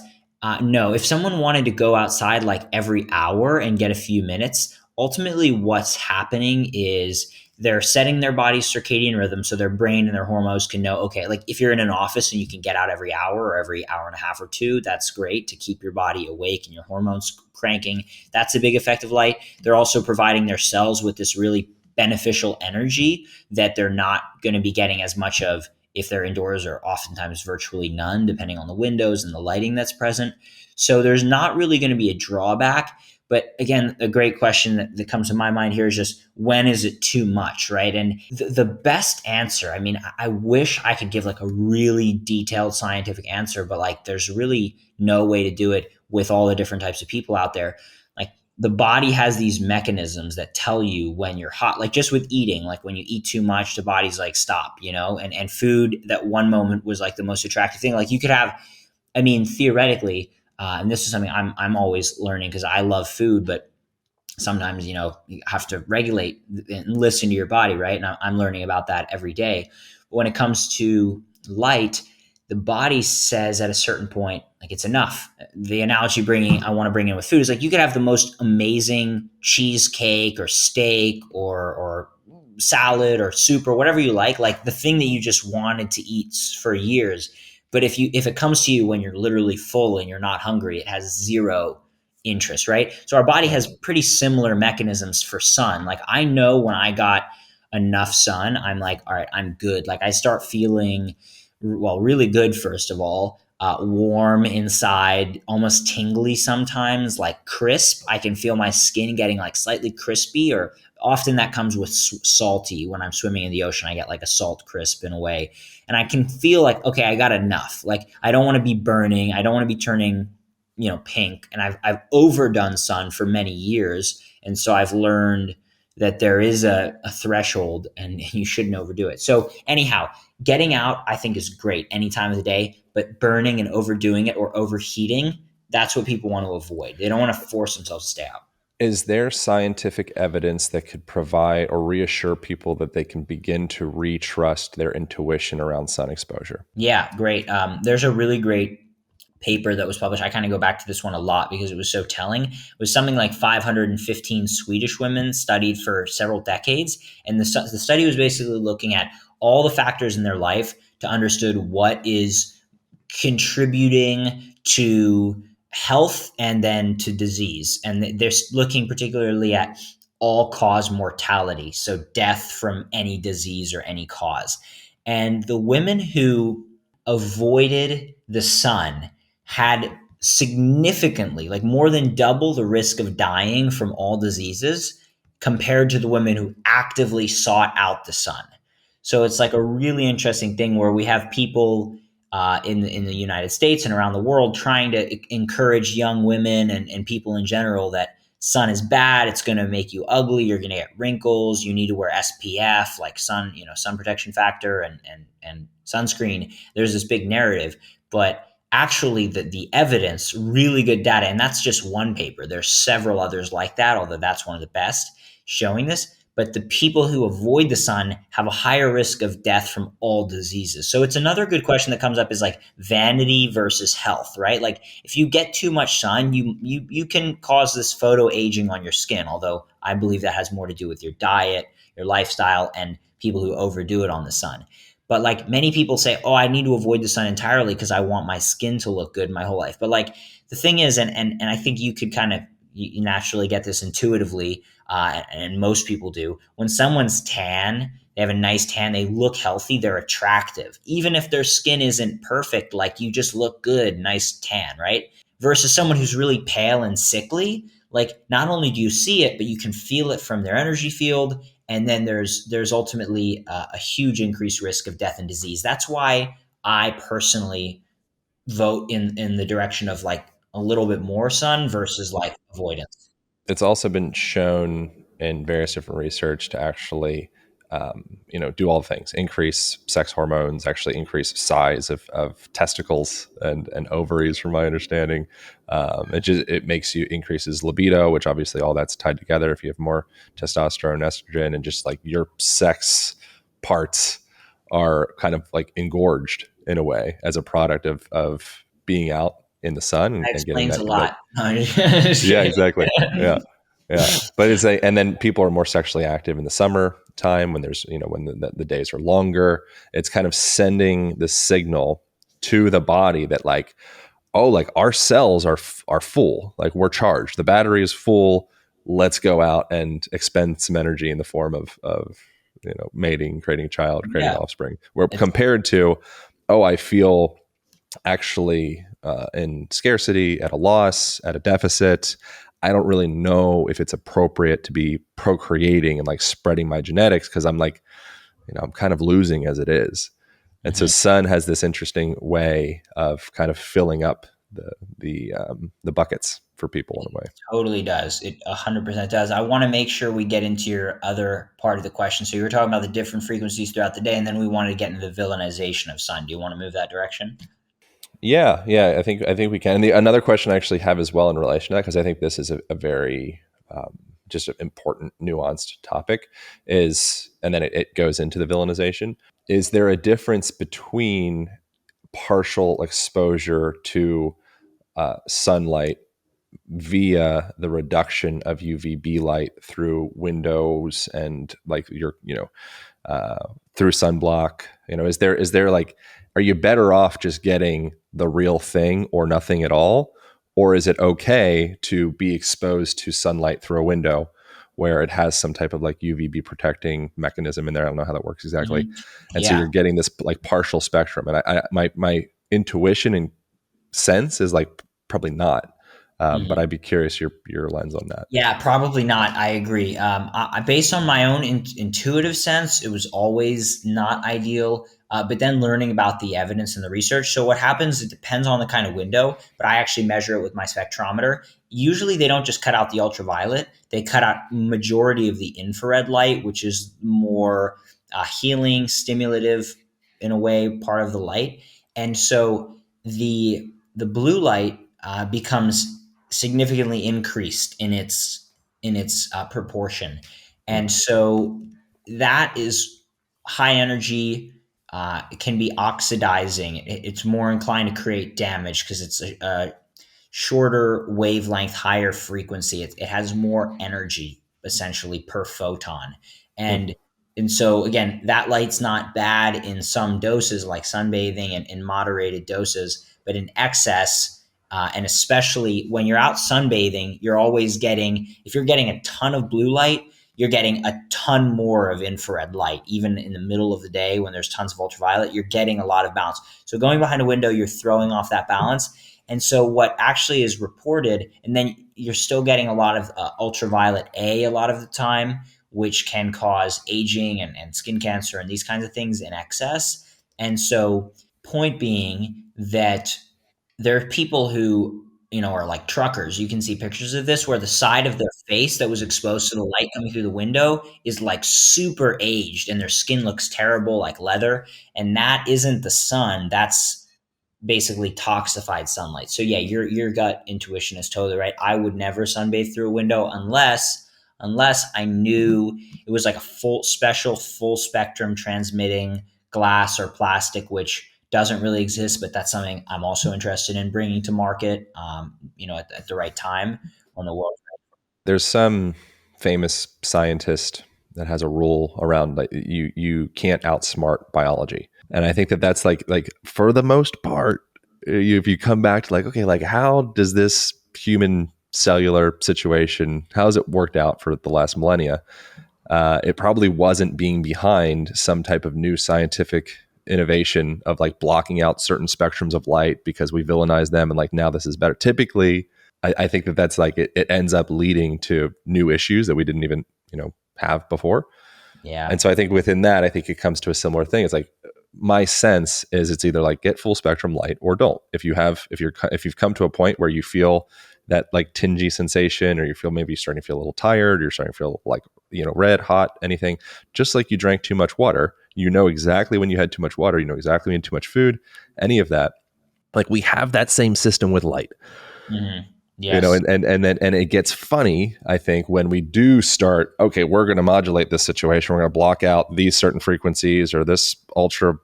no, if someone wanted to go outside like every hour and get a few minutes, ultimately what's happening is they're setting their body's circadian rhythm so their brain and their hormones can know, okay, like if you're in an office and you can get out every hour or every hour and a half or two, that's great to keep your body awake and your hormones cranking. That's a big effect of light. They're also providing their cells with this really beneficial energy that they're not going to be getting as much of if they're indoors, or oftentimes virtually none, depending on the windows and the lighting that's present. So there's not really going to be a drawback. But again, a great question that comes to my mind here is just when is it too much, right? And the best answer, I mean, I wish I could give like a really detailed scientific answer, but like there's really no way to do it with all the different types of people out there. Like the body has these mechanisms that tell you when you're hot, like just with eating, like when you eat too much, the body's like, stop, and food that one moment was like the most attractive thing. Like you could have, I mean, theoretically, and this is something I'm always learning because I love food, but sometimes you have to regulate and listen to your body, right? And I'm learning about that every day. But when it comes to light, the body says at a certain point, like it's enough. The analogy I want to bring in with food is like you could have the most amazing cheesecake or steak or salad or soup or whatever you like the thing that you just wanted to eat for years. But if it comes to you when you're literally full and you're not hungry, it has zero interest, right? So our body Right. has pretty similar mechanisms for sun. Like I know when I got enough sun, I'm like, all right, I'm good. Like I start feeling, well, really good, first of all, warm inside, almost tingly sometimes, like crisp. I can feel my skin getting like slightly crispy, or often that comes with salty. When I'm swimming in the ocean, I get like a salt crisp in a way. And I can feel like, okay, I got enough. Like I don't want to be burning. I don't want to be turning pink. And I've overdone sun for many years. And so I've learned that there is a threshold and you shouldn't overdo it. So anyhow, getting out, I think, is great any time of the day, but burning and overdoing it or overheating, that's what people want to avoid. They don't want to force themselves to stay out. Is there scientific evidence that could provide or reassure people that they can begin to retrust their intuition around sun exposure? Yeah, great. There's a really great paper that was published. I kind of go back to this one a lot because it was so telling. It was something like 515 Swedish women studied for several decades. And the study was basically looking at all the factors in their life to understood what is contributing to health and then to disease. And they're looking particularly at all cause mortality, so death from any disease or any cause. And the women who avoided the sun had significantly, like more than double the risk of dying from all diseases compared to the women who actively sought out the sun. So it's like a really interesting thing where we have people in the United States and around the world trying to encourage young women and people in general that sun is bad. It's going to make you ugly. You're going to get wrinkles. You need to wear SPF, like sun protection factor and sunscreen. There's this big narrative, but actually the evidence, really good data, and that's just one paper. There's several others like that, although that's one of the best showing this. But the people who avoid the sun have a higher risk of death from all diseases. So it's another good question that comes up is like vanity versus health, right? Like if you get too much sun, you can cause this photo aging on your skin, although I believe that has more to do with your diet, your lifestyle, and people who overdo it on the sun. But like many people say, oh, I need to avoid the sun entirely because I want my skin to look good my whole life. But like the thing is, and I think you could kind of you naturally get this intuitively, and most people do. When someone's tan, they have a nice tan, they look healthy, they're attractive. Even if their skin isn't perfect, like you just look good, nice tan, right? Versus someone who's really pale and sickly, like not only do you see it, but you can feel it from their energy field. And then there's ultimately a huge increased risk of death and disease. That's why I personally vote in the direction of like a little bit more sun versus like avoidance. It's also been shown in various different research to actually, do all the things: increase sex hormones, actually increase size of testicles and ovaries, from my understanding. It makes you increases libido, which obviously all that's tied together. If you have more testosterone, estrogen, and just like your sex parts are kind of like engorged in a way as a product of being out in the sun That and getting explains a that. lot. Just Yeah, kidding. exactly. Yeah. Yeah. But it's a, and then people are more sexually active in the summer time when there's, when the days are longer. It's kind of sending the signal to the body that like, oh, like our cells are full, like we're charged. The battery is full. Let's go out and expend some energy in the form of mating, creating a child, creating Yeah, offspring. Where it's compared to, oh, I feel actually in scarcity, at a loss, at a deficit. I don't really know if it's appropriate to be procreating and like spreading my genetics because I'm like, I'm kind of losing as it is. And so mhm. sun has this interesting way of kind of filling up the buckets for people in a way. Totally does. It 100% does. I want to make sure we get into your other part of the question. So you were talking about the different frequencies throughout the day, and then we wanted to get into the villainization of sun. Do you want to move that direction? Yeah, yeah, I think we can. And another question I actually have as well in relation to that, because I think this is a very just an important, nuanced topic, is, and then it goes into the villainization. Is there a difference between partial exposure to sunlight via the reduction of UVB light through windows and like through sunblock? Is there like, are you better off just getting the real thing or nothing at all, or is it okay to be exposed to sunlight through a window where it has some type of like UVB protecting mechanism in there? I don't know how that works exactly. Mhm. And so Yeah. you're getting this like partial spectrum. And my intuition and sense is like probably not. But Mhm. I'd be curious your lens on that. Yeah, probably not. I agree. Based on my own intuitive sense, it was always not ideal. But then learning about the evidence and the research. So what happens? It depends on the kind of window, but I actually measure it with my spectrometer. Usually, they don't just cut out the ultraviolet; they cut out majority of the infrared light, which is more healing, stimulative in a way, part of the light. And so the blue light becomes significantly increased in its proportion, Mm, and so that is high energy. It can be oxidizing. It's more inclined to create damage because it's a shorter wavelength, higher frequency. It has more energy essentially per photon, mm, and and so again, that light's not bad in some doses, like sunbathing, and in moderated doses, but in excess. And especially when you're out sunbathing, you're always getting, if you're getting a ton of blue light, you're getting a ton more of infrared light. Even in the middle of the day when there's tons of ultraviolet, you're getting a lot of balance. So going behind a window, you're throwing off that balance. And so what actually is reported, and then you're still getting a lot of ultraviolet A a lot of the time, which can cause aging and skin cancer and these kinds of things in excess. And so, point being that there are people who, are like truckers. You can see pictures of this where the side of their face that was exposed to the light coming through the window is like super aged and their skin looks terrible, like leather. And that isn't the sun. That's basically toxified sunlight. So yeah, your gut intuition is totally right. I would never sunbathe through a window unless I knew it was like a full spectrum transmitting glass or plastic, which doesn't really exist, but that's something I'm also interested in bringing to market. At the right time when the world. There's some famous scientist that has a rule around like you can't outsmart biology, and I think that's like for the most part, if you come back to like, okay, like how does this human cellular situation, how has it worked out for the last millennia? It probably wasn't being behind some type of new scientific innovation of like blocking out certain spectrums of light because we villainize them and like now this is better. Typically, I think that that's like it ends up leading to new issues that we didn't even have before. Yeah. And so I think within that, I think it comes to a similar thing. It's like my sense is it's either like get full spectrum light or don't. If you've come to a point where you feel that like tingy sensation, or you feel maybe you're starting to feel a little tired, or you're starting to feel like red, hot, anything, just like you drank too much water, you know exactly when you had too much water, you know exactly when you had too much food, any of that. Like we have that same system with light. Mm-hmm. you know Yes. and then it gets funny, I think, when we do start, okay, we're going to modulate this situation, we're going to block out these certain frequencies or this ultra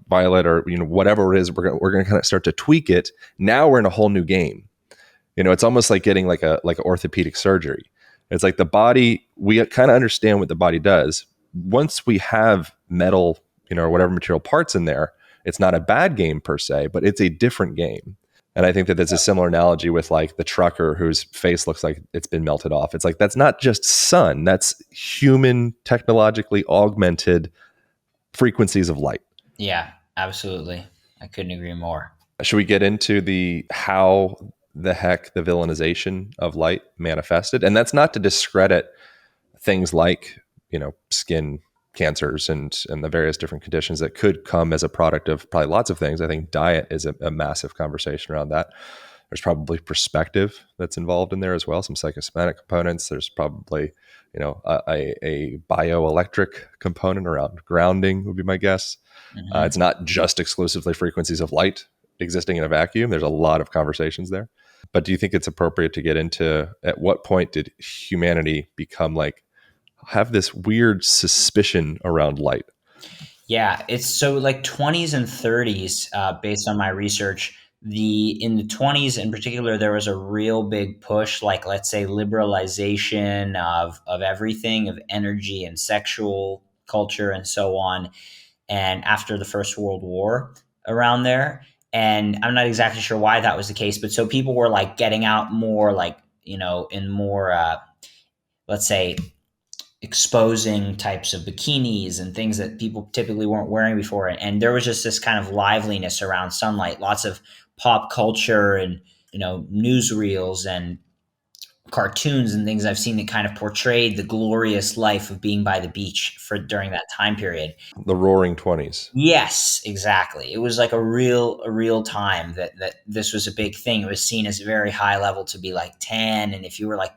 violet, or whatever it is, we're going to kind of start to tweak it. Now we're in a whole new game. It's almost like getting like a orthopedic surgery. It's like the body, we kind of understand what the body does. Once we have metal, or whatever material parts in there, it's not a bad game per se, but it's a different game. And I think that there's a similar analogy with like the trucker whose face looks like it's been melted off. It's like, that's not just sun, that's human, technologically augmented frequencies of light. Yeah, absolutely. I couldn't agree more. Should we get into the how the heck the villainization of light manifested? And that's not to discredit things like, skin cancers and the various different conditions that could come as a product of probably lots of things. I think diet is a massive conversation around that. There's probably perspective that's involved in there as well, some psychosomatic components. There's probably, a bioelectric component around grounding would be my guess. Mm-hmm. It's not just exclusively frequencies of light existing in a vacuum. There's a lot of conversations there. But do you think it's appropriate to get into, at what point did humanity become like, have this weird suspicion around light? Yeah, it's so like 20s and 30s, based on my research. In the 20s in particular, there was a real big push, like let's say liberalization of everything, of energy and sexual culture and so on. And after the First World War, around there, and I'm not exactly sure why that was the case, but so people were like getting out more, like in more, let's say, exposing types of bikinis and things that people typically weren't wearing before. And there was just this kind of liveliness around sunlight, lots of pop culture and, newsreels and cartoons and things I've seen that kind of portrayed the glorious life of being by the beach for during that time period. The roaring 20s. Yes, exactly. It was like a real time that this was a big thing. It was seen as very high level to be like tan, and if you were like,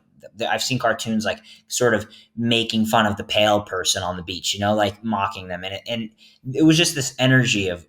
I've seen cartoons like sort of making fun of the pale person on the beach, like mocking them, and it was just this energy of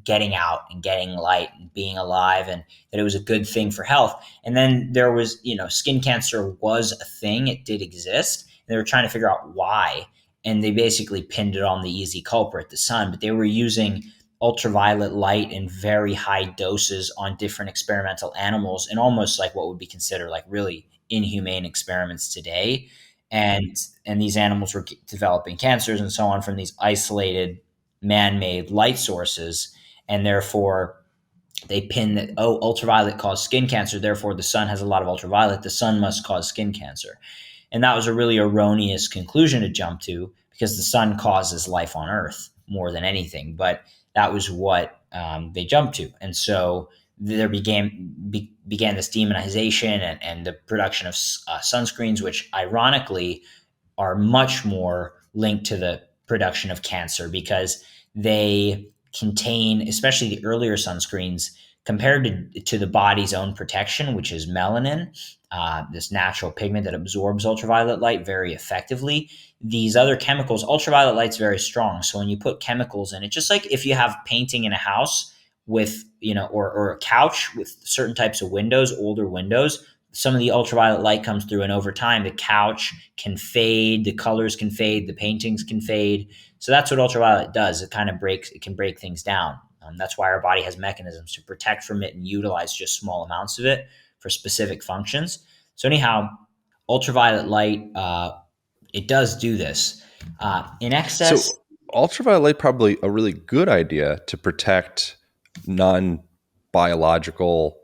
getting out and getting light and being alive, and that it was a good thing for health. And then there was, skin cancer was a thing; it did exist. They were trying to figure out why, and they basically pinned it on the easy culprit, the sun. But they were using ultraviolet light in very high doses on different experimental animals, and almost like what would be considered like really inhumane experiments today. And these animals were developing cancers and so on from these isolated man-made light sources, and therefore they pin that, oh, ultraviolet caused skin cancer, therefore the sun has a lot of ultraviolet, the sun must cause skin cancer. And that was a really erroneous conclusion to jump to, because the sun causes life on Earth more than anything. But that was what they jumped to. And so there began this demonization and the production of sunscreens, which ironically are much more linked to the production of cancer, because they contain, especially the earlier sunscreens, compared to the body's own protection, which is melanin, this natural pigment that absorbs ultraviolet light very effectively. These other chemicals, ultraviolet light's very strong. So when you put chemicals in it, just like if you have painting in a house with, or a couch with certain types of windows, older windows, some of the ultraviolet light comes through, and over time the couch can fade, the colors can fade, the paintings can fade. So that's what ultraviolet does. It can break things down. That's why our body has mechanisms to protect from it and utilize just small amounts of it for specific functions. So anyhow, ultraviolet light, it does do this in So excess. ultraviolet light, probably a really good idea to protect non-biological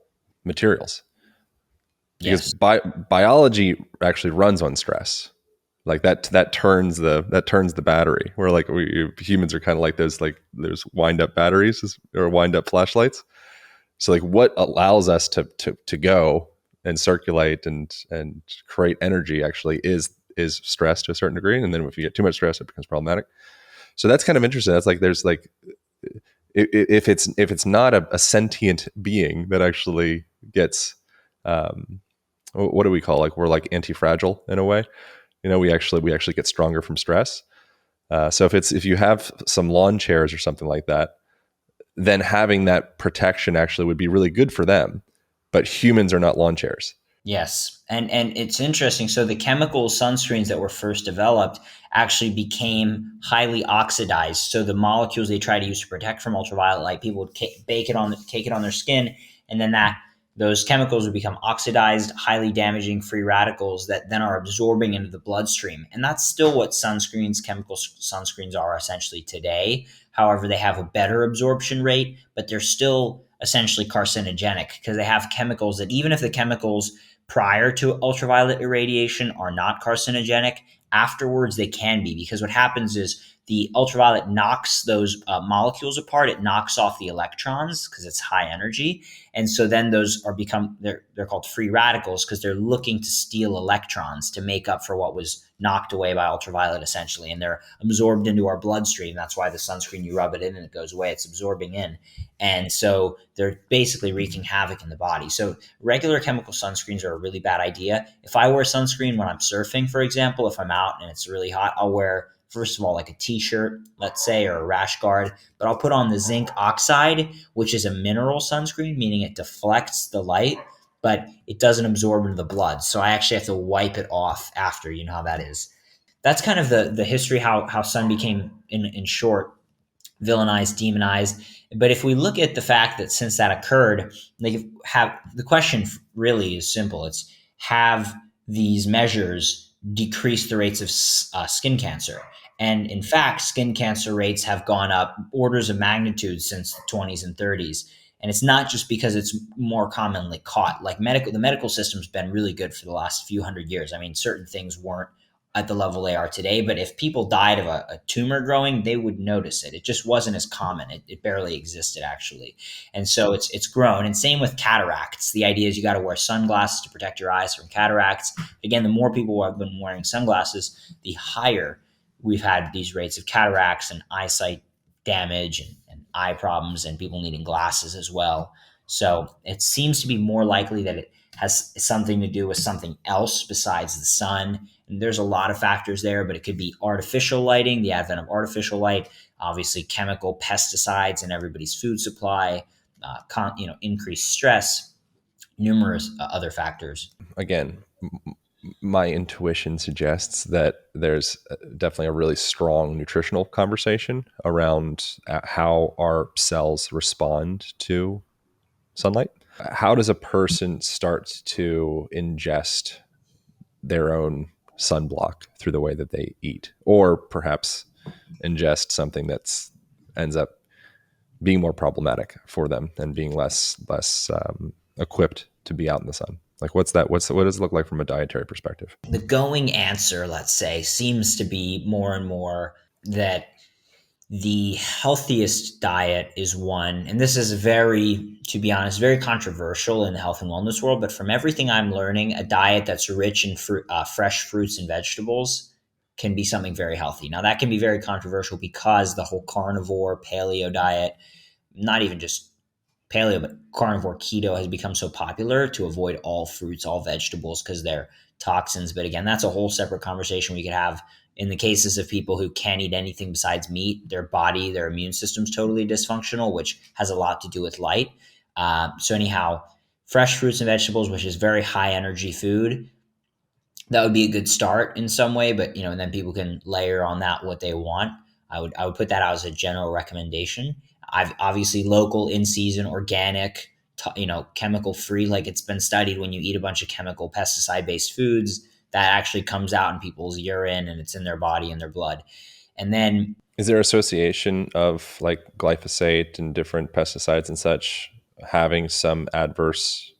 materials, because Yes. biology actually runs on stress. Like that turns the battery. Where like humans are kind of like those wind up batteries or wind up flashlights. So like what allows us to go and circulate and create energy actually is stress to a certain degree. And then if you get too much stress, it becomes problematic. So that's kind of interesting. That's like there's like if it's not a sentient being that actually gets what do we call, like we're like anti-fragile in a way. We actually get stronger from stress. So if you have some lawn chairs or something like that, then having that protection actually would be really good for them. But humans are not lawn chairs. Yes. And it's interesting. So the chemical sunscreens that were first developed actually became highly oxidized. So the molecules they try to use to protect from ultraviolet light, people would take it on their skin, and then that those chemicals would become oxidized, highly damaging free radicals that then are absorbing into the bloodstream. And that's still what chemical sunscreens are essentially today. However, they have a better absorption rate, but they're still essentially carcinogenic because they have chemicals that, even if the chemicals prior to ultraviolet irradiation are not carcinogenic, afterwards they can be, because what happens is the ultraviolet knocks those molecules apart. It knocks off the electrons because it's high energy, and so then those they're called free radicals because they're looking to steal electrons to make up for what was knocked away by ultraviolet essentially, and they're absorbed into our bloodstream. That's why the sunscreen, you rub it in and it goes away. It's absorbing in, and so they're basically wreaking havoc in the body. So regular chemical sunscreens are a really bad idea. If I wear sunscreen when I'm surfing, for example, if I'm out and it's really hot, I'll wear, first of all, like a t-shirt, let's say, or a rash guard, but I'll put on the zinc oxide, which is a mineral sunscreen, meaning it deflects the light, but it doesn't absorb into the blood. So I actually have to wipe it off after. You know how that is. That's kind of the history, how sun became, in short, villainized, demonized. But if we look at the fact that since that occurred, like, have the question really is simple. It's, have these measures decreased the rates of skin cancer? And in fact, skin cancer rates have gone up orders of magnitude since the 20s and 30s. And it's not just because it's more commonly caught. Like, the medical system's been really good for the last few hundred years. I mean, certain things weren't at the level they are today. But if people died of a tumor growing, they would notice it. It just wasn't as common. It barely existed, actually. And so it's grown. And same with cataracts. The idea is you got to wear sunglasses to protect your eyes from cataracts. Again, the more people who have been wearing sunglasses, the higher we've had these rates of cataracts and eyesight damage and eye problems, and people needing glasses as well. So it seems to be more likely that it has something to do with something else besides the sun. And there's a lot of factors there, but it could be artificial lighting, the advent of artificial light, obviously chemical pesticides in everybody's food supply, increased stress, numerous other factors. Again, my intuition suggests that there's definitely a really strong nutritional conversation around how our cells respond to sunlight. How does a person start to ingest their own sunblock through the way that they eat, or perhaps ingest something that's ends up being more problematic for them and being less equipped to be out in the sun? Like, what does it look like from a dietary perspective? The going answer, let's say, seems to be more and more that the healthiest diet is one, and this is very, to be honest, very controversial in the health and wellness world. But from everything I'm learning, a diet that's rich in fresh fruits and vegetables can be something very healthy. Now, that can be very controversial because the whole carnivore paleo diet, not even just paleo, but carnivore keto, has become so popular to avoid all fruits, all vegetables, because they're toxins. But again, that's a whole separate conversation we could have. In the cases of people who can't eat anything besides meat, their immune system's totally dysfunctional, which has a lot to do with light. So anyhow, fresh fruits and vegetables, which is very high energy food, that would be a good start in some way. But and then people can layer on that what they want. I would put that out as a general recommendation. I've obviously local, in season, organic, chemical free. Like, it's been studied, when you eat a bunch of chemical pesticide based foods, that actually comes out in people's urine, and it's in their body and their blood. And then, Is there association of like glyphosate and different pesticides and such having some adverse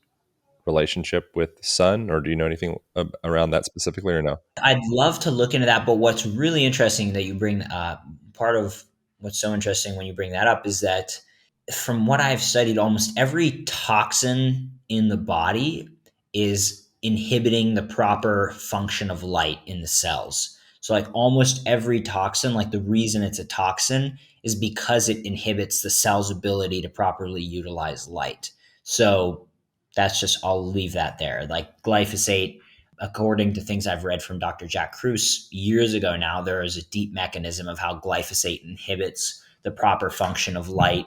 relationship with the sun, or do you know anything around that specifically, or no? I'd love to look into that. But what's really interesting that you bring, part of what's so interesting when you bring that up, is that from what I've studied, almost every toxin in the body is inhibiting the proper function of light in the cells. So, like almost every toxin, like the reason it's a toxin is because it inhibits the cell's ability to properly utilize light. So, that's just, I'll leave that there. Like glyphosate, according to things I've read from Dr. Jack Kruse years ago now, there is a deep mechanism of how glyphosate inhibits the proper function of light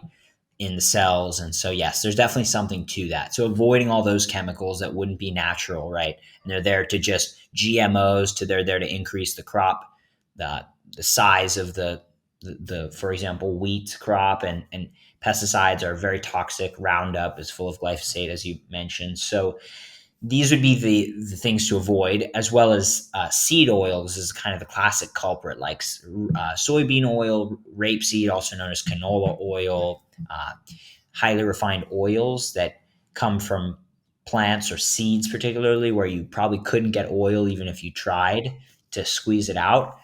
in the cells. And so, yes, there's definitely something to that. So, avoiding all those chemicals that wouldn't be natural, right? And they're there to just GMOs, they're there to increase the crop, the size of the for example, wheat crop, and pesticides are very toxic. Roundup is full of glyphosate, as you mentioned. So, these would be the things to avoid, as well as seed oils is kind of the classic culprit, like soybean oil, rapeseed, also known as canola oil, highly refined oils that come from plants or seeds, particularly where you probably couldn't get oil even if you tried to squeeze it out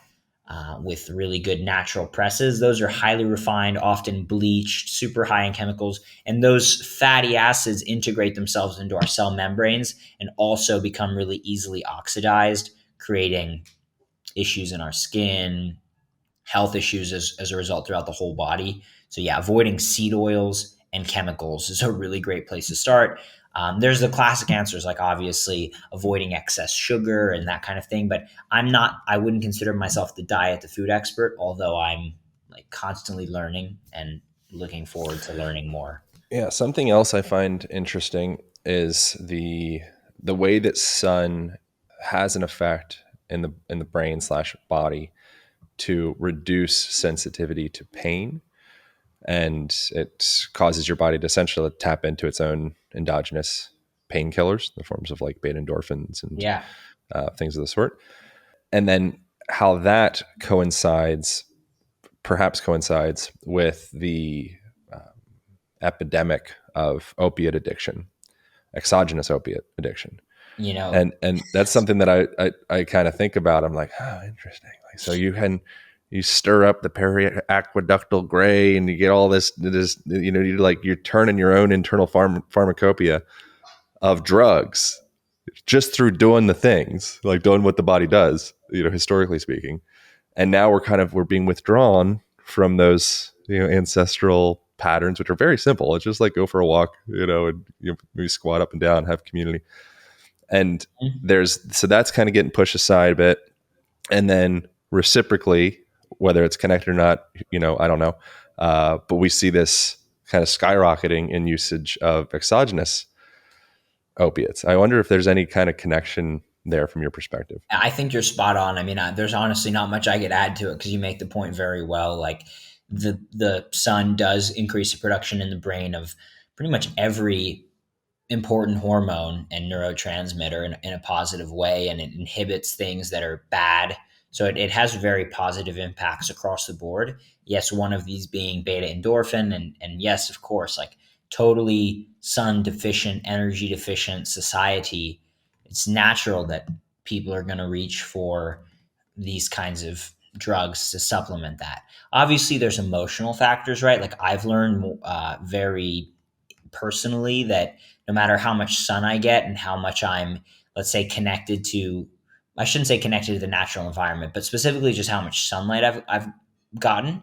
with really good natural presses. Those are highly refined, often bleached, super high in chemicals. And those fatty acids integrate themselves into our cell membranes and also become really easily oxidized, creating issues in our skin, health issues as a result throughout the whole body. So, yeah, avoiding seed oils and chemicals is a really great place to start. There's the classic answers, like obviously avoiding excess sugar and that kind of thing. But I wouldn't consider myself the food expert, although I'm like constantly learning and looking forward to learning more. Yeah, something else I find interesting is the way that sun has an effect in the brain slash body to reduce sensitivity to pain, and it causes your body to essentially tap into its own endogenous painkillers, the forms of like beta endorphins and Yeah. things of the sort. And then how that perhaps coincides with the epidemic of opiate addiction, exogenous opiate addiction. You know, And that's something that I kind of think about. I'm like, oh, interesting. Like, so you stir up the periaqueductal gray and you get all this, you're turning your own internal pharmacopoeia of drugs just through doing the things, like doing what the body does, historically speaking. And now we're being withdrawn from those, ancestral patterns, which are very simple. It's just like go for a walk, and maybe squat up and down, have community. And so that's kind of getting pushed aside a bit. And then reciprocally, whether it's connected or not, I don't know. But we see this kind of skyrocketing in usage of exogenous opiates. I wonder if there's any kind of connection there from your perspective. I think you're spot on. I mean, there's honestly not much I could add to it because you make the point very well. Like the sun does increase the production in the brain of pretty much every important hormone and neurotransmitter in a positive way, and it inhibits things that are bad. So it has very positive impacts across the board. Yes, one of these being beta endorphin, and yes, of course, like totally sun deficient, energy deficient society, it's natural that people are going to reach for these kinds of drugs to supplement that. Obviously, there's emotional factors, right? Like I've learned very personally that no matter how much sun I get and how much I'm, let's say, connected to, I shouldn't say connected to the natural environment, but specifically just how much sunlight I've gotten,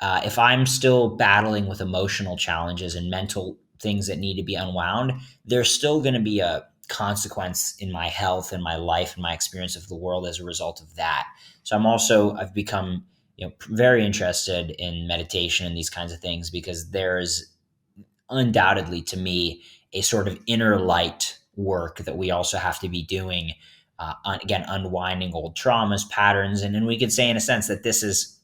if I'm still battling with emotional challenges and mental things that need to be unwound, there's still going to be a consequence in my health and my life and my experience of the world as a result of that. So I've become, very interested in meditation and these kinds of things because there's undoubtedly to me a sort of inner light work that we also have to be doing. Again, unwinding old traumas, patterns, and then we could say in a sense that this is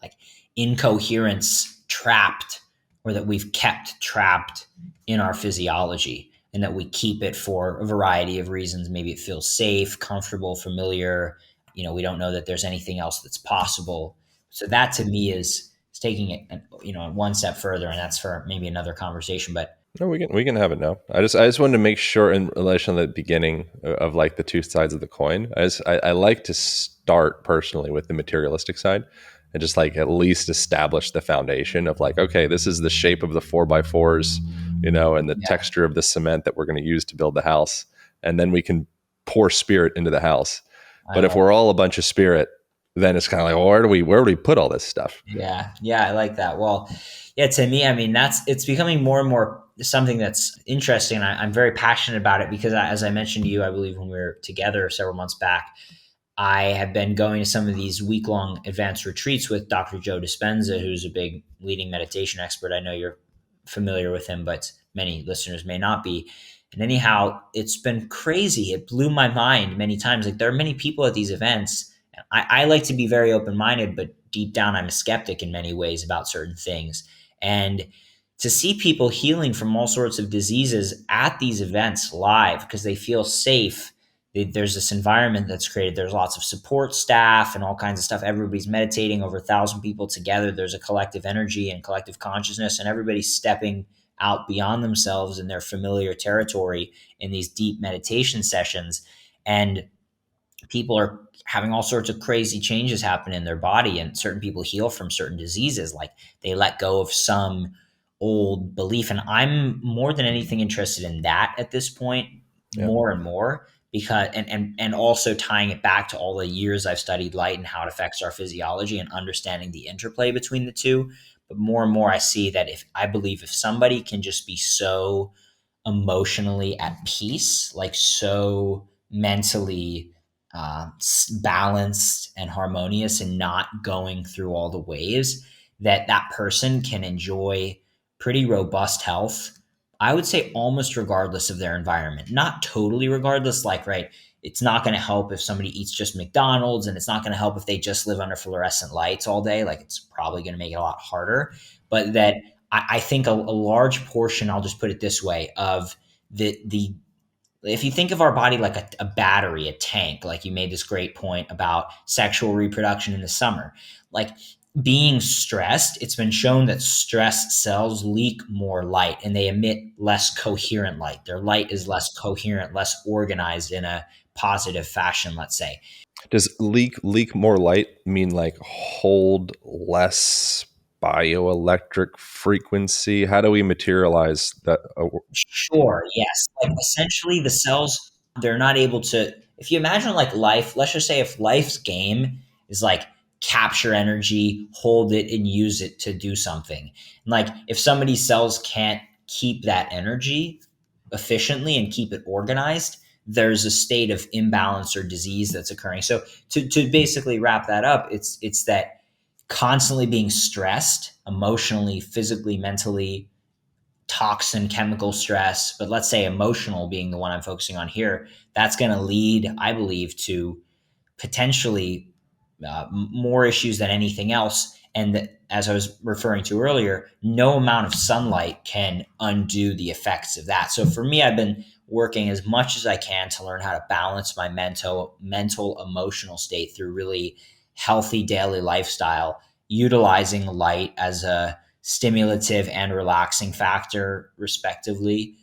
like incoherence trapped, or that we've kept trapped in our physiology, and that we keep it for a variety of reasons. Maybe it feels safe, comfortable, familiar. We don't know that there's anything else that's possible. So that to me is taking it, one step further, and that's for maybe another conversation. But No, we can have it now. I just wanted to make sure in relation to the beginning of like the two sides of the coin. I like to start personally with the materialistic side and just like at least establish the foundation of like, okay, this is the shape of the 4x4s, and the yeah, texture of the cement that we're going to use to build the house. and then we can pour spirit into the house. I But if love we're all a bunch of spirit, then it's kind of like, well, where do we put all this stuff? Yeah, yeah, I like that. Well, yeah, to me, I mean, it's becoming more and more something that's interesting. I'm very passionate about it because, as I mentioned to you, I believe when we were together several months back, I have been going to some of these week long advanced retreats with Dr. Joe Dispenza, who's a big leading meditation expert. I know you're familiar with him, but many listeners may not be. And anyhow, it's been crazy. It blew my mind many times. Like there are many people at these events. I like to be very open minded, but deep down, I'm a skeptic in many ways about certain things. And to see people healing from all sorts of diseases at these events live because they feel safe, there's this environment that's created. There's lots of support staff and all kinds of stuff. Everybody's meditating, over 1,000 people together. There's a collective energy and collective consciousness, and everybody's stepping out beyond themselves in their familiar territory in these deep meditation sessions. And people are having all sorts of crazy changes happen in their body, and certain people heal from certain diseases, like they let go of some old belief. And I'm more than anything interested in that at this point, Yeah. more and more, because and also tying it back to all the years I've studied light and how it affects our physiology and understanding the interplay between the two. But more and more I see that if somebody can just be so emotionally at peace, like so mentally balanced and harmonious and not going through all the waves, that person can enjoy pretty robust health. I would say almost regardless of their environment, not totally regardless. Like, right, it's not going to help if somebody eats just McDonald's, and it's not going to help if they just live under fluorescent lights all day. Like, it's probably going to make it a lot harder. But that I think a large portion, I'll just put it this way, of the if you think of our body like a battery, a tank, like you made this great point about sexual reproduction in the summer, like being stressed, it's been shown that stressed cells leak more light and they emit less coherent light. Their light is less coherent, less organized in a positive fashion, let's say. Does leak more light mean like hold less bioelectric frequency? How do we materialize that? Sure, yes. Like essentially the cells, they're not able to, if you imagine like life, let's just say if life's game is like capture energy, hold it and use it to do something. And like if somebody's cells can't keep that energy efficiently and keep it organized, there's a state of imbalance or disease that's occurring. So to basically wrap that up, it's that constantly being stressed emotionally, physically, mentally, toxin chemical stress, but let's say emotional being the one I'm focusing on here, that's going to lead, I believe, to potentially more issues than anything else. And as I was referring to earlier, no amount of sunlight can undo the effects of that. So for me, I've been working as much as I can to learn how to balance my mental, emotional state through really healthy daily lifestyle, utilizing light as a stimulative and relaxing factor, respectively.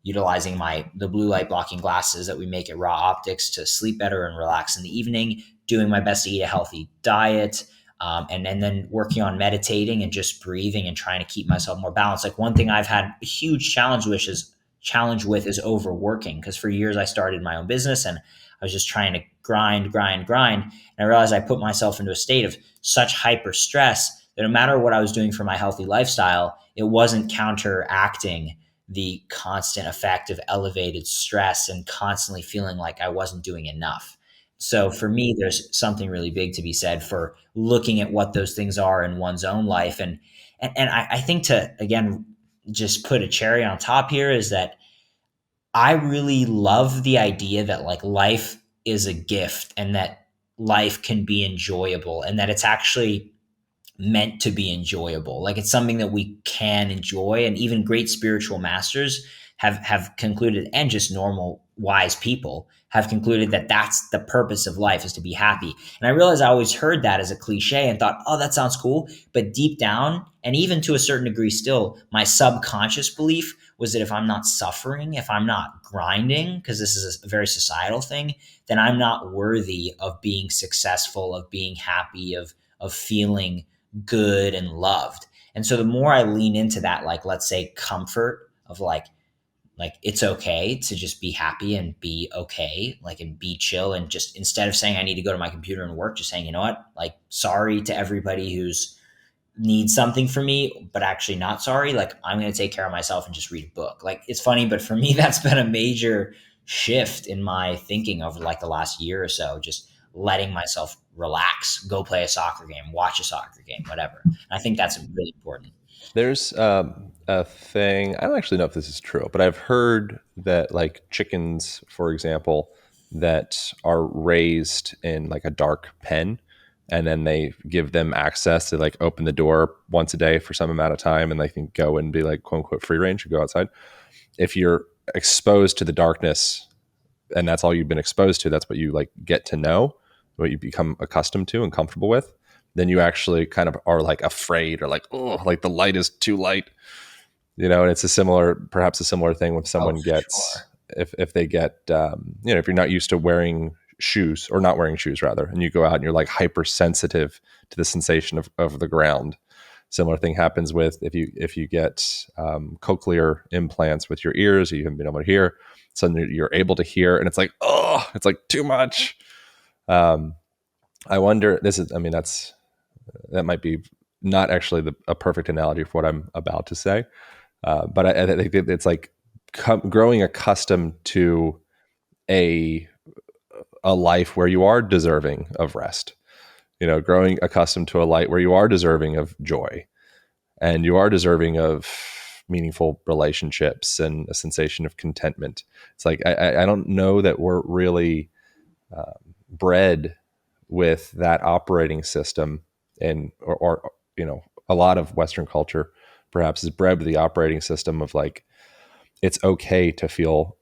Utilizing the blue light blocking glasses that we make at Raw Optics to sleep better and relax in the evening, doing my best to eat a healthy diet, and then working on meditating and just breathing and trying to keep myself more balanced. Like one thing I've had a huge challenge with is overworking, because for years I started my own business and I was just trying to grind, grind, grind. And I realized I put myself into a state of such hyper stress that no matter what I was doing for my healthy lifestyle, it wasn't counteracting the constant effect of elevated stress and constantly feeling like I wasn't doing enough. So for me, there's something really big to be said for looking at what those things are in one's own life. And I think, to again just put a cherry on top here, is that I really love the idea that like life is a gift and that life can be enjoyable and that it's actually meant to be enjoyable. Like it's something that we can enjoy, and even great spiritual masters have concluded, and just normal wise people have concluded, that that's the purpose of life, is to be happy. And I realized I always heard that as a cliche and thought, oh, that sounds cool. But deep down, and even to a certain degree still, my subconscious belief was that if I'm not suffering, if I'm not grinding, because this is a very societal thing, then I'm not worthy of being successful, of being happy, of feeling good and loved. And so the more I lean into that, like let's say comfort of like like it's okay to just be happy and be okay, like, and be chill, and just instead of saying I need to go to my computer and work, just saying, you know what, like, sorry to everybody who's needs something from me, but actually not sorry. Like, I'm going to take care of myself and just read a book. Like, it's funny, but for me, that's been a major shift in my thinking over like the last year or so. Just letting myself relax, go play a soccer game, watch a soccer game, whatever. And I think that's really important. There's a thing, I don't actually know if this is true, but I've heard that like chickens, for example, that are raised in like a dark pen, and then they give them access to like open the door once a day for some amount of time, and they can go and be like quote unquote free range and go outside. If you're exposed to the darkness and that's all you've been exposed to, that's what you like get to know, what you become accustomed to and comfortable with, then you actually kind of are like afraid or like, oh, like the light is too light, and it's perhaps a similar thing when Oh, someone for gets, sure. if they get, if you're not used to wearing shoes or not wearing shoes rather, and you go out and you're like hypersensitive to the sensation of the ground. Similar thing happens with if you get cochlear implants with your ears, you haven't been able to hear. Suddenly you're able to hear, and it's like, oh, it's like too much. Um, I wonder. I mean, that might be not actually a perfect analogy for what I'm about to say, but I think it's like growing accustomed to a a life where you are deserving of rest. Growing accustomed to a light where you are deserving of joy, and you are deserving of meaningful relationships and a sensation of contentment. It's like I don't know that we're really bred with that operating system, and or a lot of Western culture perhaps is bred with the operating system of like it's okay to feel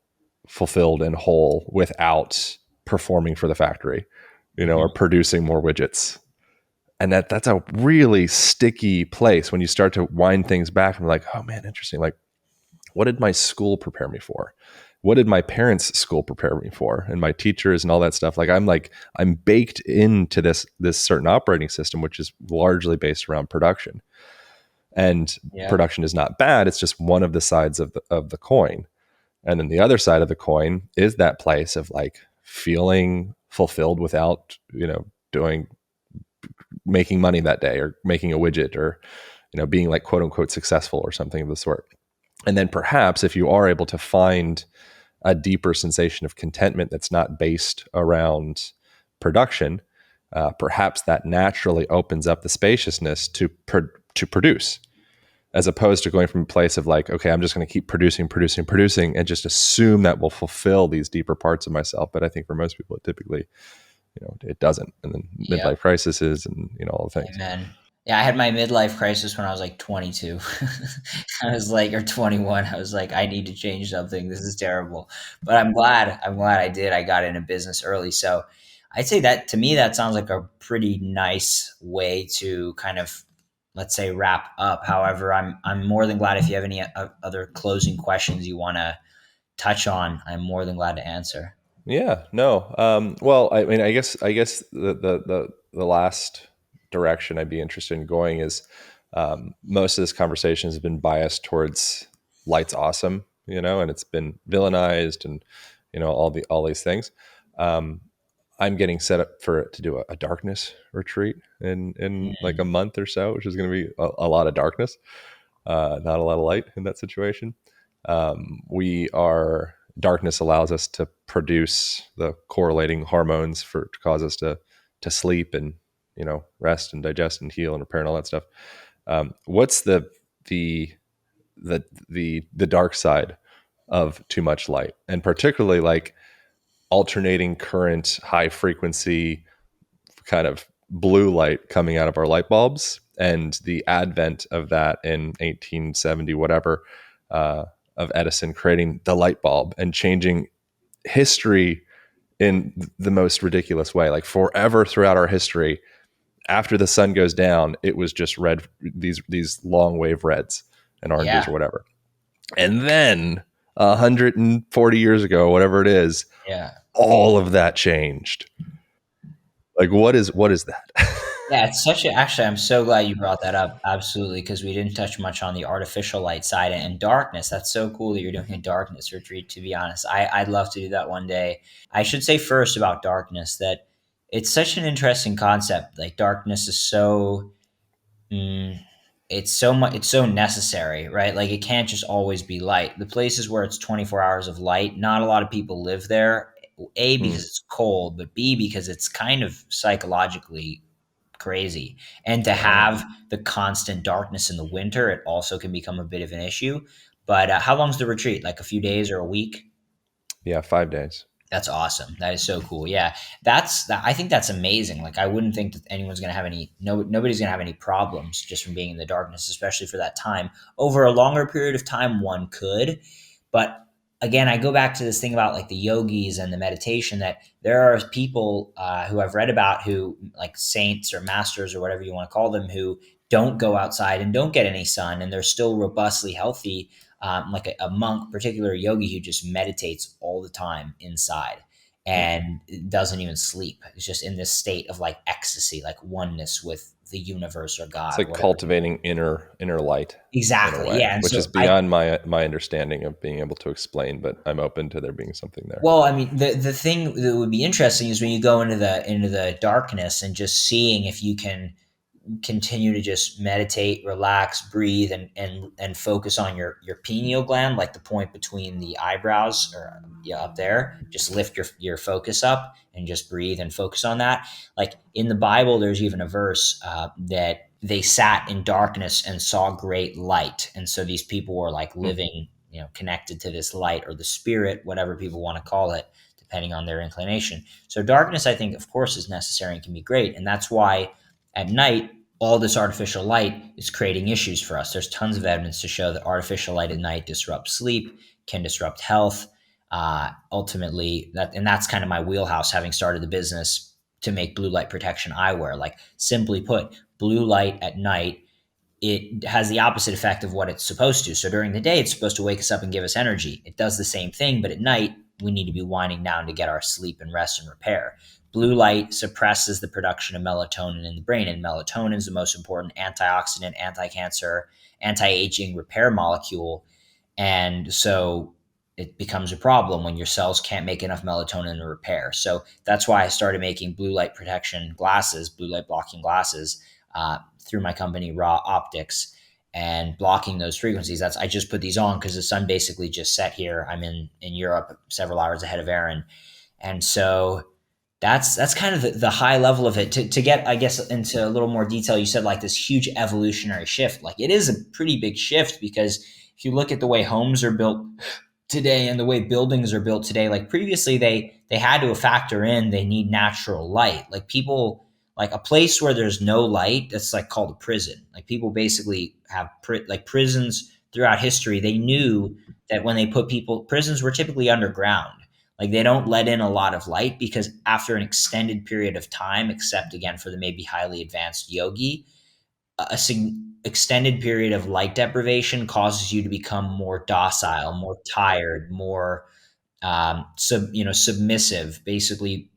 fulfilled and whole without performing for the factory, or Mhm. producing more widgets. And that's a really sticky place when you start to wind things back and like, oh man, interesting. Like, what did my school prepare me for? What did my parents' school prepare me for? And my teachers and all that stuff. I'm baked into this certain operating system, which is largely based around production. And Yeah. production is not bad. It's just one of the sides of the coin. And then the other side of the coin is that place of like feeling fulfilled without, doing making money that day or making a widget or, being like quote unquote successful or something of the sort. And then perhaps if you are able to find a deeper sensation of contentment that's not based around production, perhaps that naturally opens up the spaciousness to produce, as opposed to going from a place of like, okay, I'm just going to keep producing, and just assume that will fulfill these deeper parts of myself. But I think for most people, it typically, it doesn't. And then Yeah. midlife crises and all the things. Amen. Yeah, I had my midlife crisis when I was like 22. I was like, or 21. I was like, I need to change something. This is terrible. But I'm glad I did. I got into business early. So I'd say that to me, that sounds like a pretty nice way to kind of, let's say, wrap up. However, I'm more than glad if you have any other closing questions you want to touch on. I'm more than glad to answer. Yeah, no. Well, I mean, I guess the last direction I'd be interested in going is, most of this conversation has been biased towards light's awesome, and it's been villainized and all these things. Um, I'm getting set up to do a darkness retreat in like a Mm, month or so, which is going to be a lot of darkness, not a lot of light in that situation. We are Darkness allows us to produce the correlating hormones to cause us to sleep and rest and digest and heal and repair and all that stuff. What's the the dark side of too much light, and particularly like alternating current, high frequency kind of blue light coming out of our light bulbs, and the advent of that in 1870 whatever, uh, of Edison creating the light bulb and changing history in the most ridiculous way. Like forever throughout our history, after the sun goes down, it was just red, these long wave reds and oranges yeah. or whatever. And then 140 years ago, whatever it is, Yeah. all of that changed. Like what is that? Yeah, it's such a actually, I'm so glad you brought that up. Absolutely, because we didn't touch much on the artificial light side and darkness. That's so cool that you're doing a darkness retreat, to be honest. I'd love to do that one day. I should say first about darkness that it's such an interesting concept. Like darkness is so Mm, it's so much. It's so necessary, right? Like it can't just always be light. The places where it's 24 hours of light, not a lot of people live there. A Hmm. because it's cold, but B because it's kind of psychologically crazy. And to Oh, have the constant darkness in the winter, it also can become a bit of an issue. But how long's the retreat? Like a few days or a week? yeah, 5 days. That's awesome. That is so cool. Yeah, I think that's amazing. Like, I wouldn't think that anyone's going to have any. No, nobody's going to have any problems just from being in the darkness, especially for that time. Over a longer period of time, one could, but again, I go back to this thing about like the yogis and the meditation that there are people who I've read about who like saints or masters or whatever you want to call them who don't go outside and don't get any sun and they're still robustly healthy like a monk, particular yogi who just meditates all the time inside Hmm. and doesn't even sleep. It's just in this state of like ecstasy, like oneness with the universe or It's God or like whatever. cultivating inner light in a Exactly. way, Yeah. And which is so I, beyond my understanding of being able to explain. But I'm open to there being something there. well, I mean, the thing that would be interesting is when you go into the darkness and just seeing if you can continue to just meditate, relax, breathe, and focus on your pineal gland, like the point between the eyebrows or yeah, up there. Just lift your focus up and just breathe and focus on that. Like in the Bible, there's even a verse that they sat in darkness and saw great light, and so these people were like Hmm. living, connected to this light or the spirit, whatever people want to call it, depending on their inclination. So darkness, I think, of course, is necessary and can be great, and that's why at night all this artificial light is creating issues for us. There's tons of evidence to show that artificial light at night disrupts sleep, can disrupt health. Ultimately, that's kind of my wheelhouse, having started the business to make blue light protection eyewear. Like simply put, blue light at night it has the opposite effect of what it's supposed to. So during the day, it's supposed to wake us up and give us energy. It does the same thing, but at night, we need to be winding down to get our sleep and rest and repair. Blue light suppresses the production of melatonin in the brain, and melatonin is the most important antioxidant, anti cancer, anti aging repair molecule. And so it becomes a problem when your cells can't make enough melatonin to repair. So that's why I started making blue light protection glasses, blue light blocking glasses through my company Raw Optics and blocking those frequencies. That's I just put these on because the sun basically just set here. I'm in Europe, several hours ahead of Aaron, and so that's kind of the high level of it. To get I guess into a little more detail, you said like this huge evolutionary shift. Like it is a pretty big shift because if you look at the way homes are built today and the way buildings are built today, like previously they had to factor in they need natural light. Like people like a place where there's no light, that's like called a prison. Like people basically have like prisons throughout history. They knew that when they put people, prisons were typically underground. Like they don't let in a lot of light because after an extended period of time, except again for the maybe highly advanced yogi, a extended period of light deprivation causes you to become more docile, more tired, more submissive. Basically,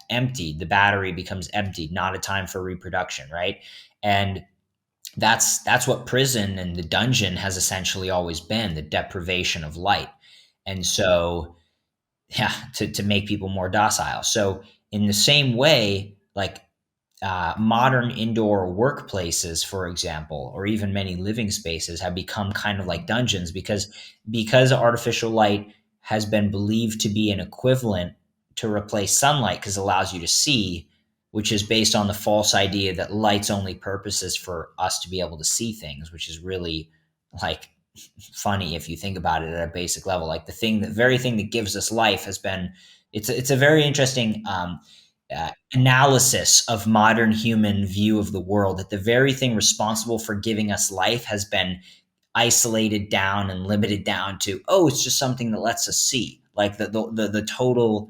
emptied. The battery becomes emptied. Not a time for reproduction, right? And that's what prison and the dungeon has essentially always been: the deprivation of light. And so yeah, to make people more docile. So in the same way, like modern indoor workplaces, for example, or even many living spaces have become kind of like dungeons because artificial light has been believed to be an equivalent to replace sunlight because it allows you to see, which is based on the false idea that light's only purpose is for us to be able to see things, which is really like funny if you think about it at a basic level. Like the very thing that gives us life has been it's a very interesting analysis of modern human view of the world, that the very thing responsible for giving us life has been isolated down and limited down to, oh, it's just something that lets us see. Like the total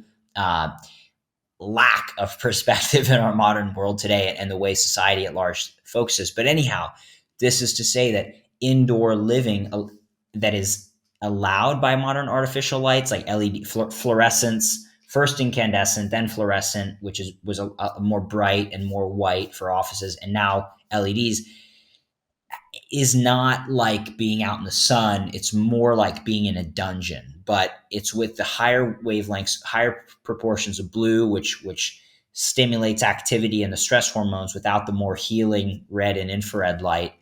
lack of perspective in our modern world today and the way society at large focuses. But anyhow, this is to say that indoor living that is allowed by modern artificial lights like LED fluorescence, first incandescent, then fluorescent, which was a more bright and more white for offices, and now LEDs, is not like being out in the sun. It's more like being in a dungeon, but it's with the higher wavelengths, higher proportions of blue, which stimulates activity and the stress hormones without the more healing red and infrared light,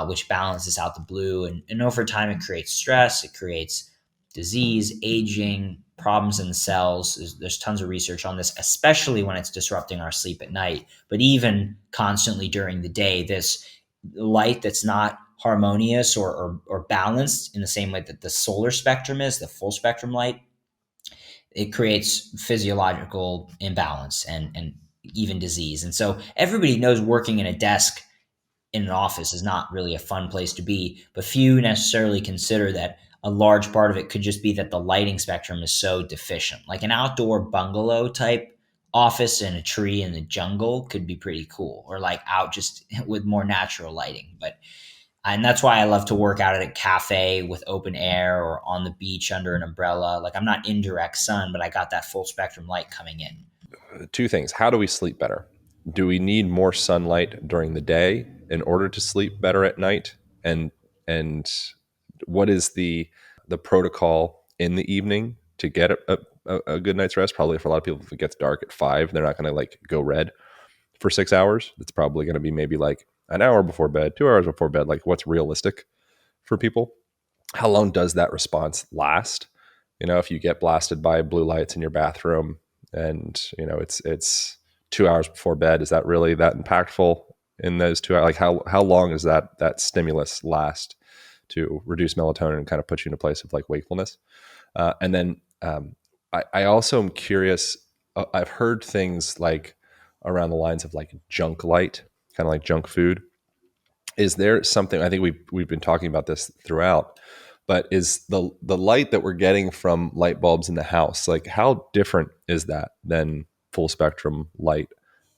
which balances out the blue. And over time, it creates stress, it creates disease, aging, problems in the cells. There's tons of research on this, especially when it's disrupting our sleep at night. But even constantly during the day, this light that's not harmonious or balanced in the same way that the solar spectrum is, the full spectrum light, it creates physiological imbalance and even disease. And so everybody knows working in a desk in an office is not really a fun place to be, but few necessarily consider that a large part of it could just be that the lighting spectrum is so deficient. Like an outdoor bungalow type office in a tree in the jungle could be pretty cool, or like out just with more natural lighting. But and that's why I love to work out at a cafe with open air or on the beach under an umbrella. Like I'm not in direct sun, but I got that full spectrum light coming in. Two things. How do we sleep better? Do we need more sunlight during the day in order to sleep better at night? And what is the protocol in the evening to get a good night's rest? Probably for a lot of people, if it gets dark at 5, they're not going to like go red for 6 hours. It's probably going to be maybe like an hour before bed, 2 hours before bed. Like what's realistic for people? How long does that response last? If you get blasted by blue lights in your bathroom and it's 2 hours before bed, is that really that impactful in those 2 hours? Like how long does that stimulus last to reduce melatonin and kind of put you in a place of like wakefulness? And then I also am curious. I've heard things like around the lines of like junk light, kind of like junk food. Is there something, I think we've been talking about this throughout, but is the light that we're getting from light bulbs in the house, like how different is that than full spectrum light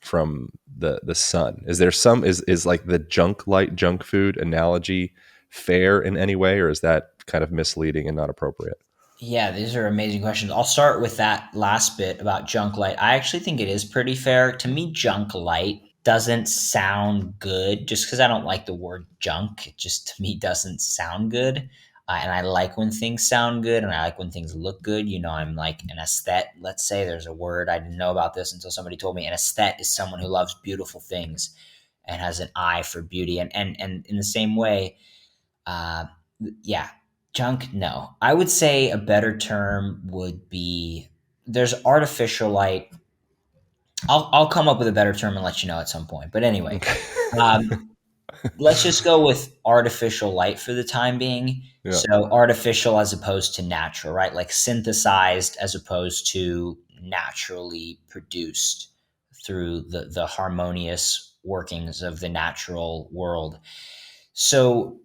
from the sun? Is there some is like the junk light, junk food analogy fair in any way, or is that kind of misleading and not appropriate? Yeah, these are amazing questions. I'll start with that last bit about junk light. I actually think it is pretty fair. To me, junk light doesn't sound good just because I don't like the word junk. It just to me doesn't sound good. And I like when things sound good and I like when things look good. I'm like an aesthete. Let's say there's a word I didn't know about this until somebody told me. An aesthete is someone who loves beautiful things and has an eye for beauty. And in the same way, uh, yeah, junk. No, I would say a better term would be there's artificial light. I'll come up with a better term and let you know at some point. But anyway, Okay. um, let's just go with artificial light for the time being. Yeah. So artificial as opposed to natural, right? Like synthesized as opposed to naturally produced through the harmonious workings of the natural world. So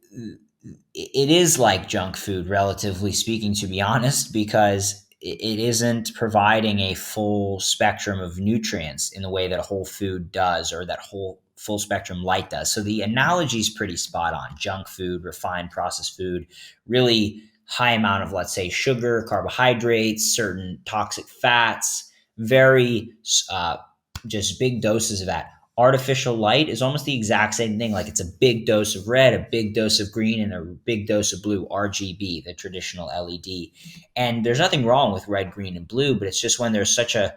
it is like junk food, relatively speaking, to be honest, because it isn't providing a full spectrum of nutrients in the way that a whole food does or that whole full spectrum light does. So the analogy is pretty spot on. Junk food, refined processed food, really high amount of, let's say, sugar, carbohydrates, certain toxic fats, very just big doses of that. Artificial light is almost the exact same thing. Like it's a big dose of red, a big dose of green, and a big dose of blue, RGB, the traditional LED. And there's nothing wrong with red, green, and blue, but it's just when there's such a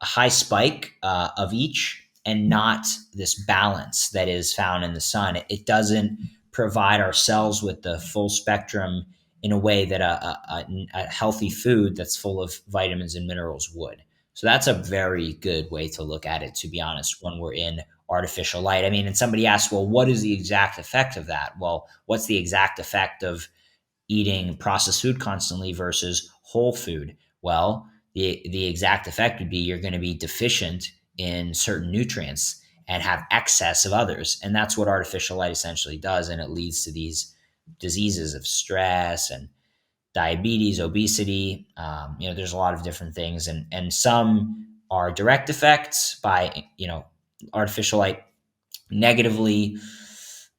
high spike of each and not this balance that is found in the sun. It doesn't provide our cells with the full spectrum in a way that a healthy food that's full of vitamins and minerals would. So that's a very good way to look at it, to be honest, when we're in artificial light. I mean, and somebody asks, well, what is the exact effect of that? Well, what's the exact effect of eating processed food constantly versus whole food? Well, the exact effect would be you're going to be deficient in certain nutrients and have excess of others. And that's what artificial light essentially does. And it leads to these diseases of stress and diabetes, obesity. There's a lot of different things, and some are direct effects by artificial light negatively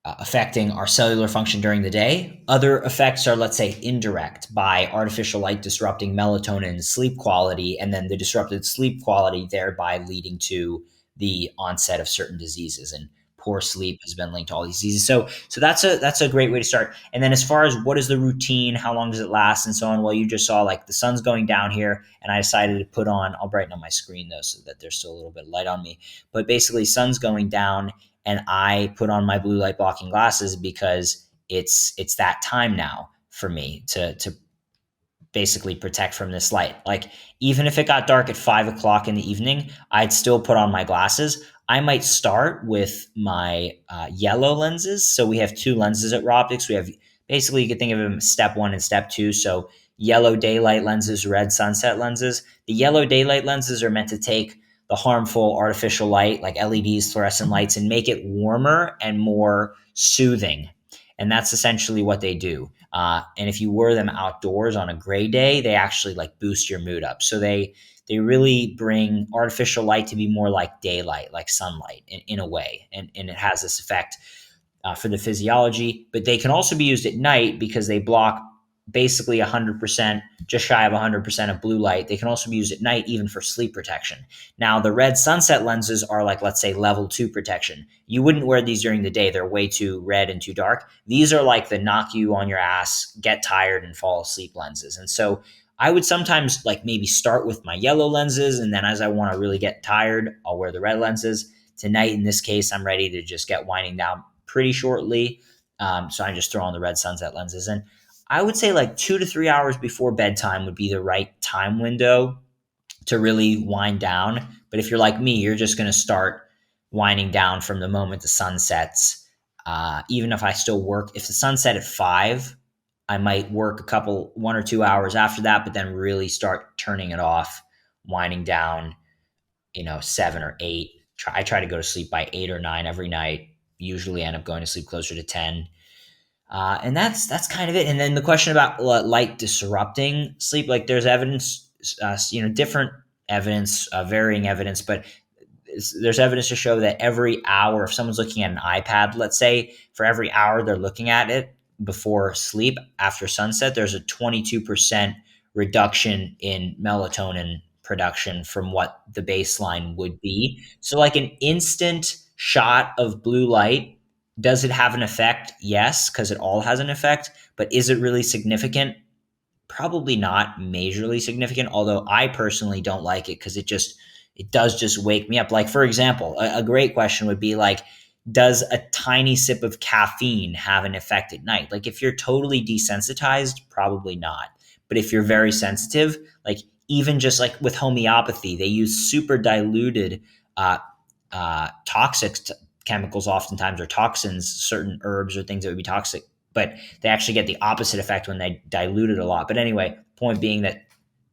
affecting our cellular function during the day. Other effects are, let's say, indirect by artificial light disrupting melatonin sleep quality, and then the disrupted sleep quality thereby leading to the onset of certain diseases. And poor sleep has been linked to all these diseases. So that's a great way to start. And then as far as what is the routine, how long does it last, and so on. Well, you just saw like the sun's going down here, and I decided to put on. I'll brighten up my screen though, so that there's still a little bit of light on me. But basically, sun's going down, and I put on my blue light blocking glasses because it's that time now for me to basically protect from this light. Like even if it got dark at 5 o'clock in the evening, I'd still put on my glasses. I might start with my yellow lenses. So we have two lenses at Raw Optics. We have basically, you could think of them as step one and step two. So yellow daylight lenses, red sunset lenses. The yellow daylight lenses are meant to take the harmful artificial light like LEDs, fluorescent lights, and make it warmer and more soothing. And that's essentially what they do. And if you wear them outdoors on a gray day, they actually like boost your mood up. So they really bring artificial light to be more like daylight, like sunlight in a way. And it has this effect for the physiology, but they can also be used at night because they block basically 100%, just shy of 100% of blue light. They can also be used at night, even for sleep protection. Now, the red sunset lenses are like, let's say, level 2 protection. You wouldn't wear these during the day. They're way too red and too dark. These are like the knock you on your ass, get tired, and fall asleep lenses. And so I would sometimes like maybe start with my yellow lenses, and then as I want to really get tired, I'll wear the red lenses. Tonight, in this case, I'm ready to just get winding down pretty shortly. So I just throw on the red sunset lenses. And I would say like 2 to 3 hours before bedtime would be the right time window to really wind down. But if you're like me, you're just going to start winding down from the moment the sun sets. Even if I still work, if the sun set at 5, I might work 1 or 2 hours after that, but then really start turning it off, winding down, 7 or 8. I try to go to sleep by 8 or 9 every night. Usually end up going to sleep closer to 10. And that's kind of it. And then the question about light disrupting sleep, like there's evidence, different evidence, varying evidence, but there's evidence to show that every hour, if someone's looking at an iPad, let's say, for every hour they're looking at it before sleep after sunset, there's a 22% reduction in melatonin production from what the baseline would be. So, like an instant shot of blue light, does it have an effect? Yes, because it all has an effect. But is it really significant? Probably not majorly significant, although I personally don't like it because it does just wake me up. Like, for example, a great question would be like, does a tiny sip of caffeine have an effect at night? Like if you're totally desensitized, probably not. But if you're very sensitive, like even just like with homeopathy, they use super diluted uh, toxic chemicals oftentimes, or toxins, certain herbs or things that would be toxic, but they actually get the opposite effect when they dilute it a lot. But anyway, point being that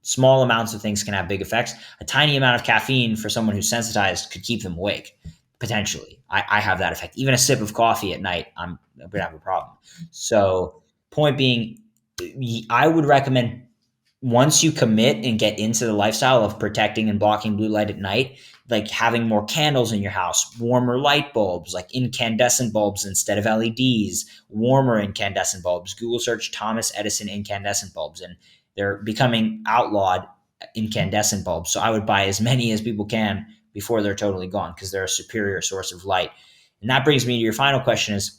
small amounts of things can have big effects. A tiny amount of caffeine for someone who's sensitized could keep them awake, potentially. I have that effect. Even a sip of coffee at night, I'm going to have a problem. So, point being, I would recommend once you commit and get into the lifestyle of protecting and blocking blue light at night, like having more candles in your house, warmer light bulbs, like incandescent bulbs instead of LEDs, warmer incandescent bulbs. Google search Thomas Edison incandescent bulbs, and they're becoming outlawed incandescent bulbs. So I would buy as many as people can before they're totally gone because they're a superior source of light. And that brings me to your final question is,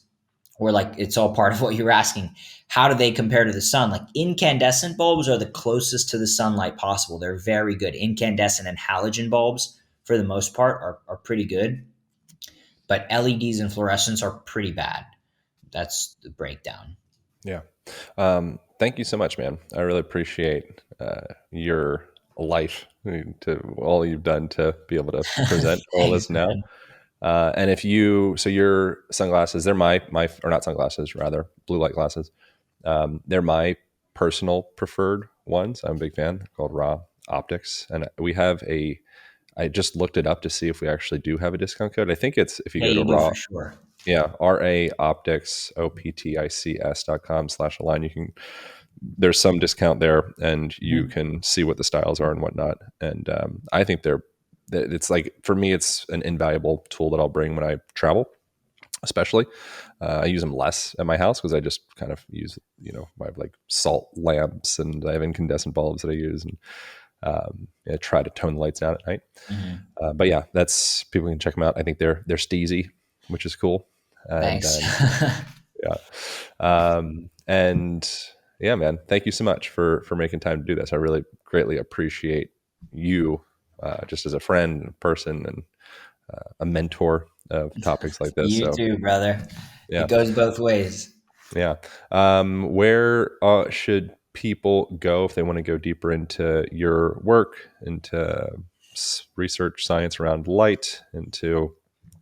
or like it's all part of what you're asking, how do they compare to the sun? Like incandescent bulbs are the closest to the sunlight possible. They're very good. Incandescent and halogen bulbs, for the most part, are pretty good. But LEDs and fluorescents are pretty bad. That's the breakdown. Yeah. Thank you so much, man. I really appreciate your life, to all you've done to be able to present all Thanks, this now. man. And if you, so your sunglasses, they're or not sunglasses, rather blue light glasses. They're my personal preferred ones. I'm a big fan, called Raw Optics. And I just looked it up to see if we actually do have a discount code. I think it's, if you Yeah, go to you do Raw, for sure. yeah, RA Optics, optics.com/Align. You can, there's some discount there, and you Mhm. can see what the styles are and whatnot. And I think it's like, for me, it's an invaluable tool that I'll bring when I travel. especially. I use them less at my house because I just kind of use, I have like salt lamps and I have incandescent bulbs that I use, and I try to tone the lights down at night. Mm-hmm. But yeah, that's, people can check them out. I think they're steezy, which is cool. And Thanks. yeah, and yeah, man, thank you so much for making time to do this. I really greatly appreciate you, just as a friend, person, and a mentor of topics like this. You So too, brother. It yeah, goes both ways. yeah. Where should people go if they want to go deeper into your work, into research science around light, into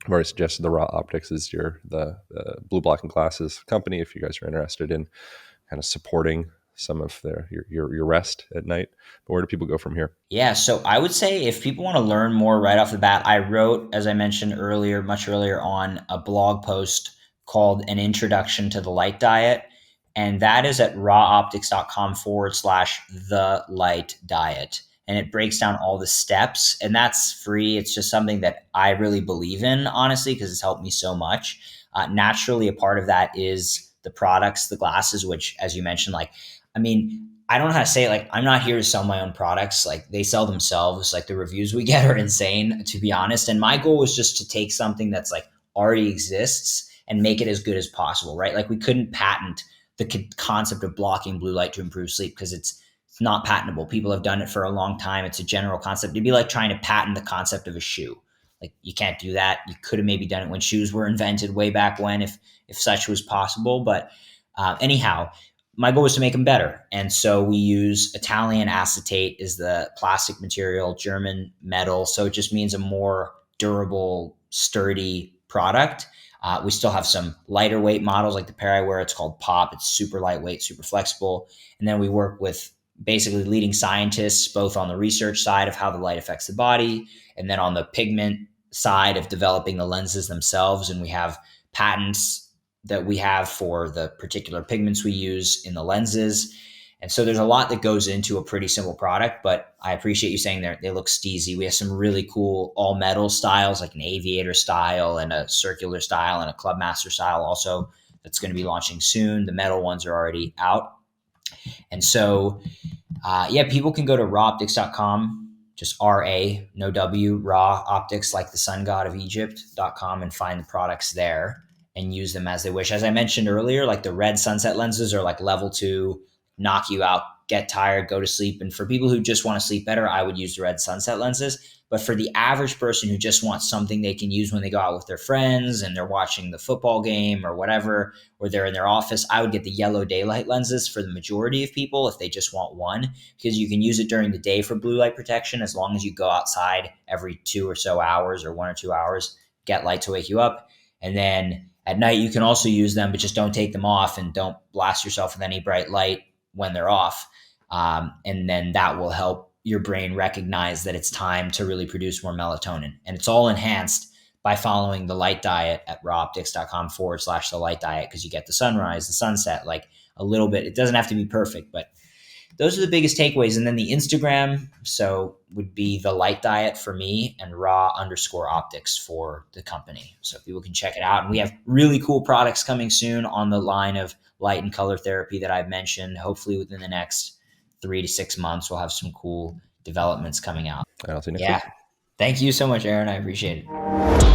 where I suggested the Raw Optics is the blue blocking glasses company, if you guys are interested in kind of supporting some of your rest at night. But where do people go from here? Yeah, so I would say if people want to learn more right off the bat, I wrote, as I mentioned earlier, much earlier on, a blog post called An Introduction to the Light Diet. And that is at rawoptics.com/the light diet. And it breaks down all the steps, and that's free. It's just something that I really believe in, honestly, because it's helped me so much. Naturally, a part of that is the products, the glasses, which, as you mentioned, like, I mean, I don't know how to say it. Like, I'm not here to sell my own products. Like, they sell themselves. Like, the reviews we get are insane, to be honest. And my goal was just to take something that's like already exists and make it as good as possible, right? Like, we couldn't patent the concept of blocking blue light to improve sleep because it's not patentable. People have done it for a long time. It's a general concept. It'd be like trying to patent the concept of a shoe. Like, you can't do that. You could have maybe done it when shoes were invented way back when, if such was possible. But anyhow, my goal was to make them better. And so we use Italian acetate is the plastic material, German metal. So it just means a more durable, sturdy product. We still have some lighter weight models like the pair I wear. It's called Pop. It's super lightweight, super flexible. And then we work with basically leading scientists, both on the research side of how the light affects the body, and then on the pigment side of developing the lenses themselves. And we have patents that we have for the particular pigments we use in the lenses. And so there's a lot that goes into a pretty simple product, but I appreciate you saying they look steezy. We have some really cool all metal styles, like an aviator style and a circular style and a clubmaster style also, that's going to be launching soon. The metal ones are already out. And so, yeah, people can go to rawoptics.com, just R-A, no W, raw optics, like the sun god of Egypt.com, and find the products there and use them as they wish. As I mentioned earlier, like the red sunset lenses are like level 2, knock you out, get tired, go to sleep. And for people who just want to sleep better, I would use the red sunset lenses. But for the average person who just wants something they can use when they go out with their friends and they're watching the football game or whatever, or they're in their office, I would get the yellow daylight lenses for the majority of people if they just want one, because you can use it during the day for blue light protection as long as you go outside every 2 or so hours or 1 or 2 hours, get light to wake you up. And then at night, you can also use them, but just don't take them off and don't blast yourself with any bright light when they're off. And then that will help your brain recognize that it's time to really produce more melatonin. And it's all enhanced by following the light diet at rawoptics.com/the light diet, because you get the sunrise, the sunset, like a little bit. It doesn't have to be perfect, but those are the biggest takeaways. And then the Instagram, so would be the light diet for me and raw_optics for the company. So people can check it out. And we have really cool products coming soon on the line of light and color therapy that I've mentioned. Hopefully within the next 3 to 6 months, we'll have some cool developments coming out. I'll see you next Yeah. week. Thank you so much, Aaron. I appreciate it.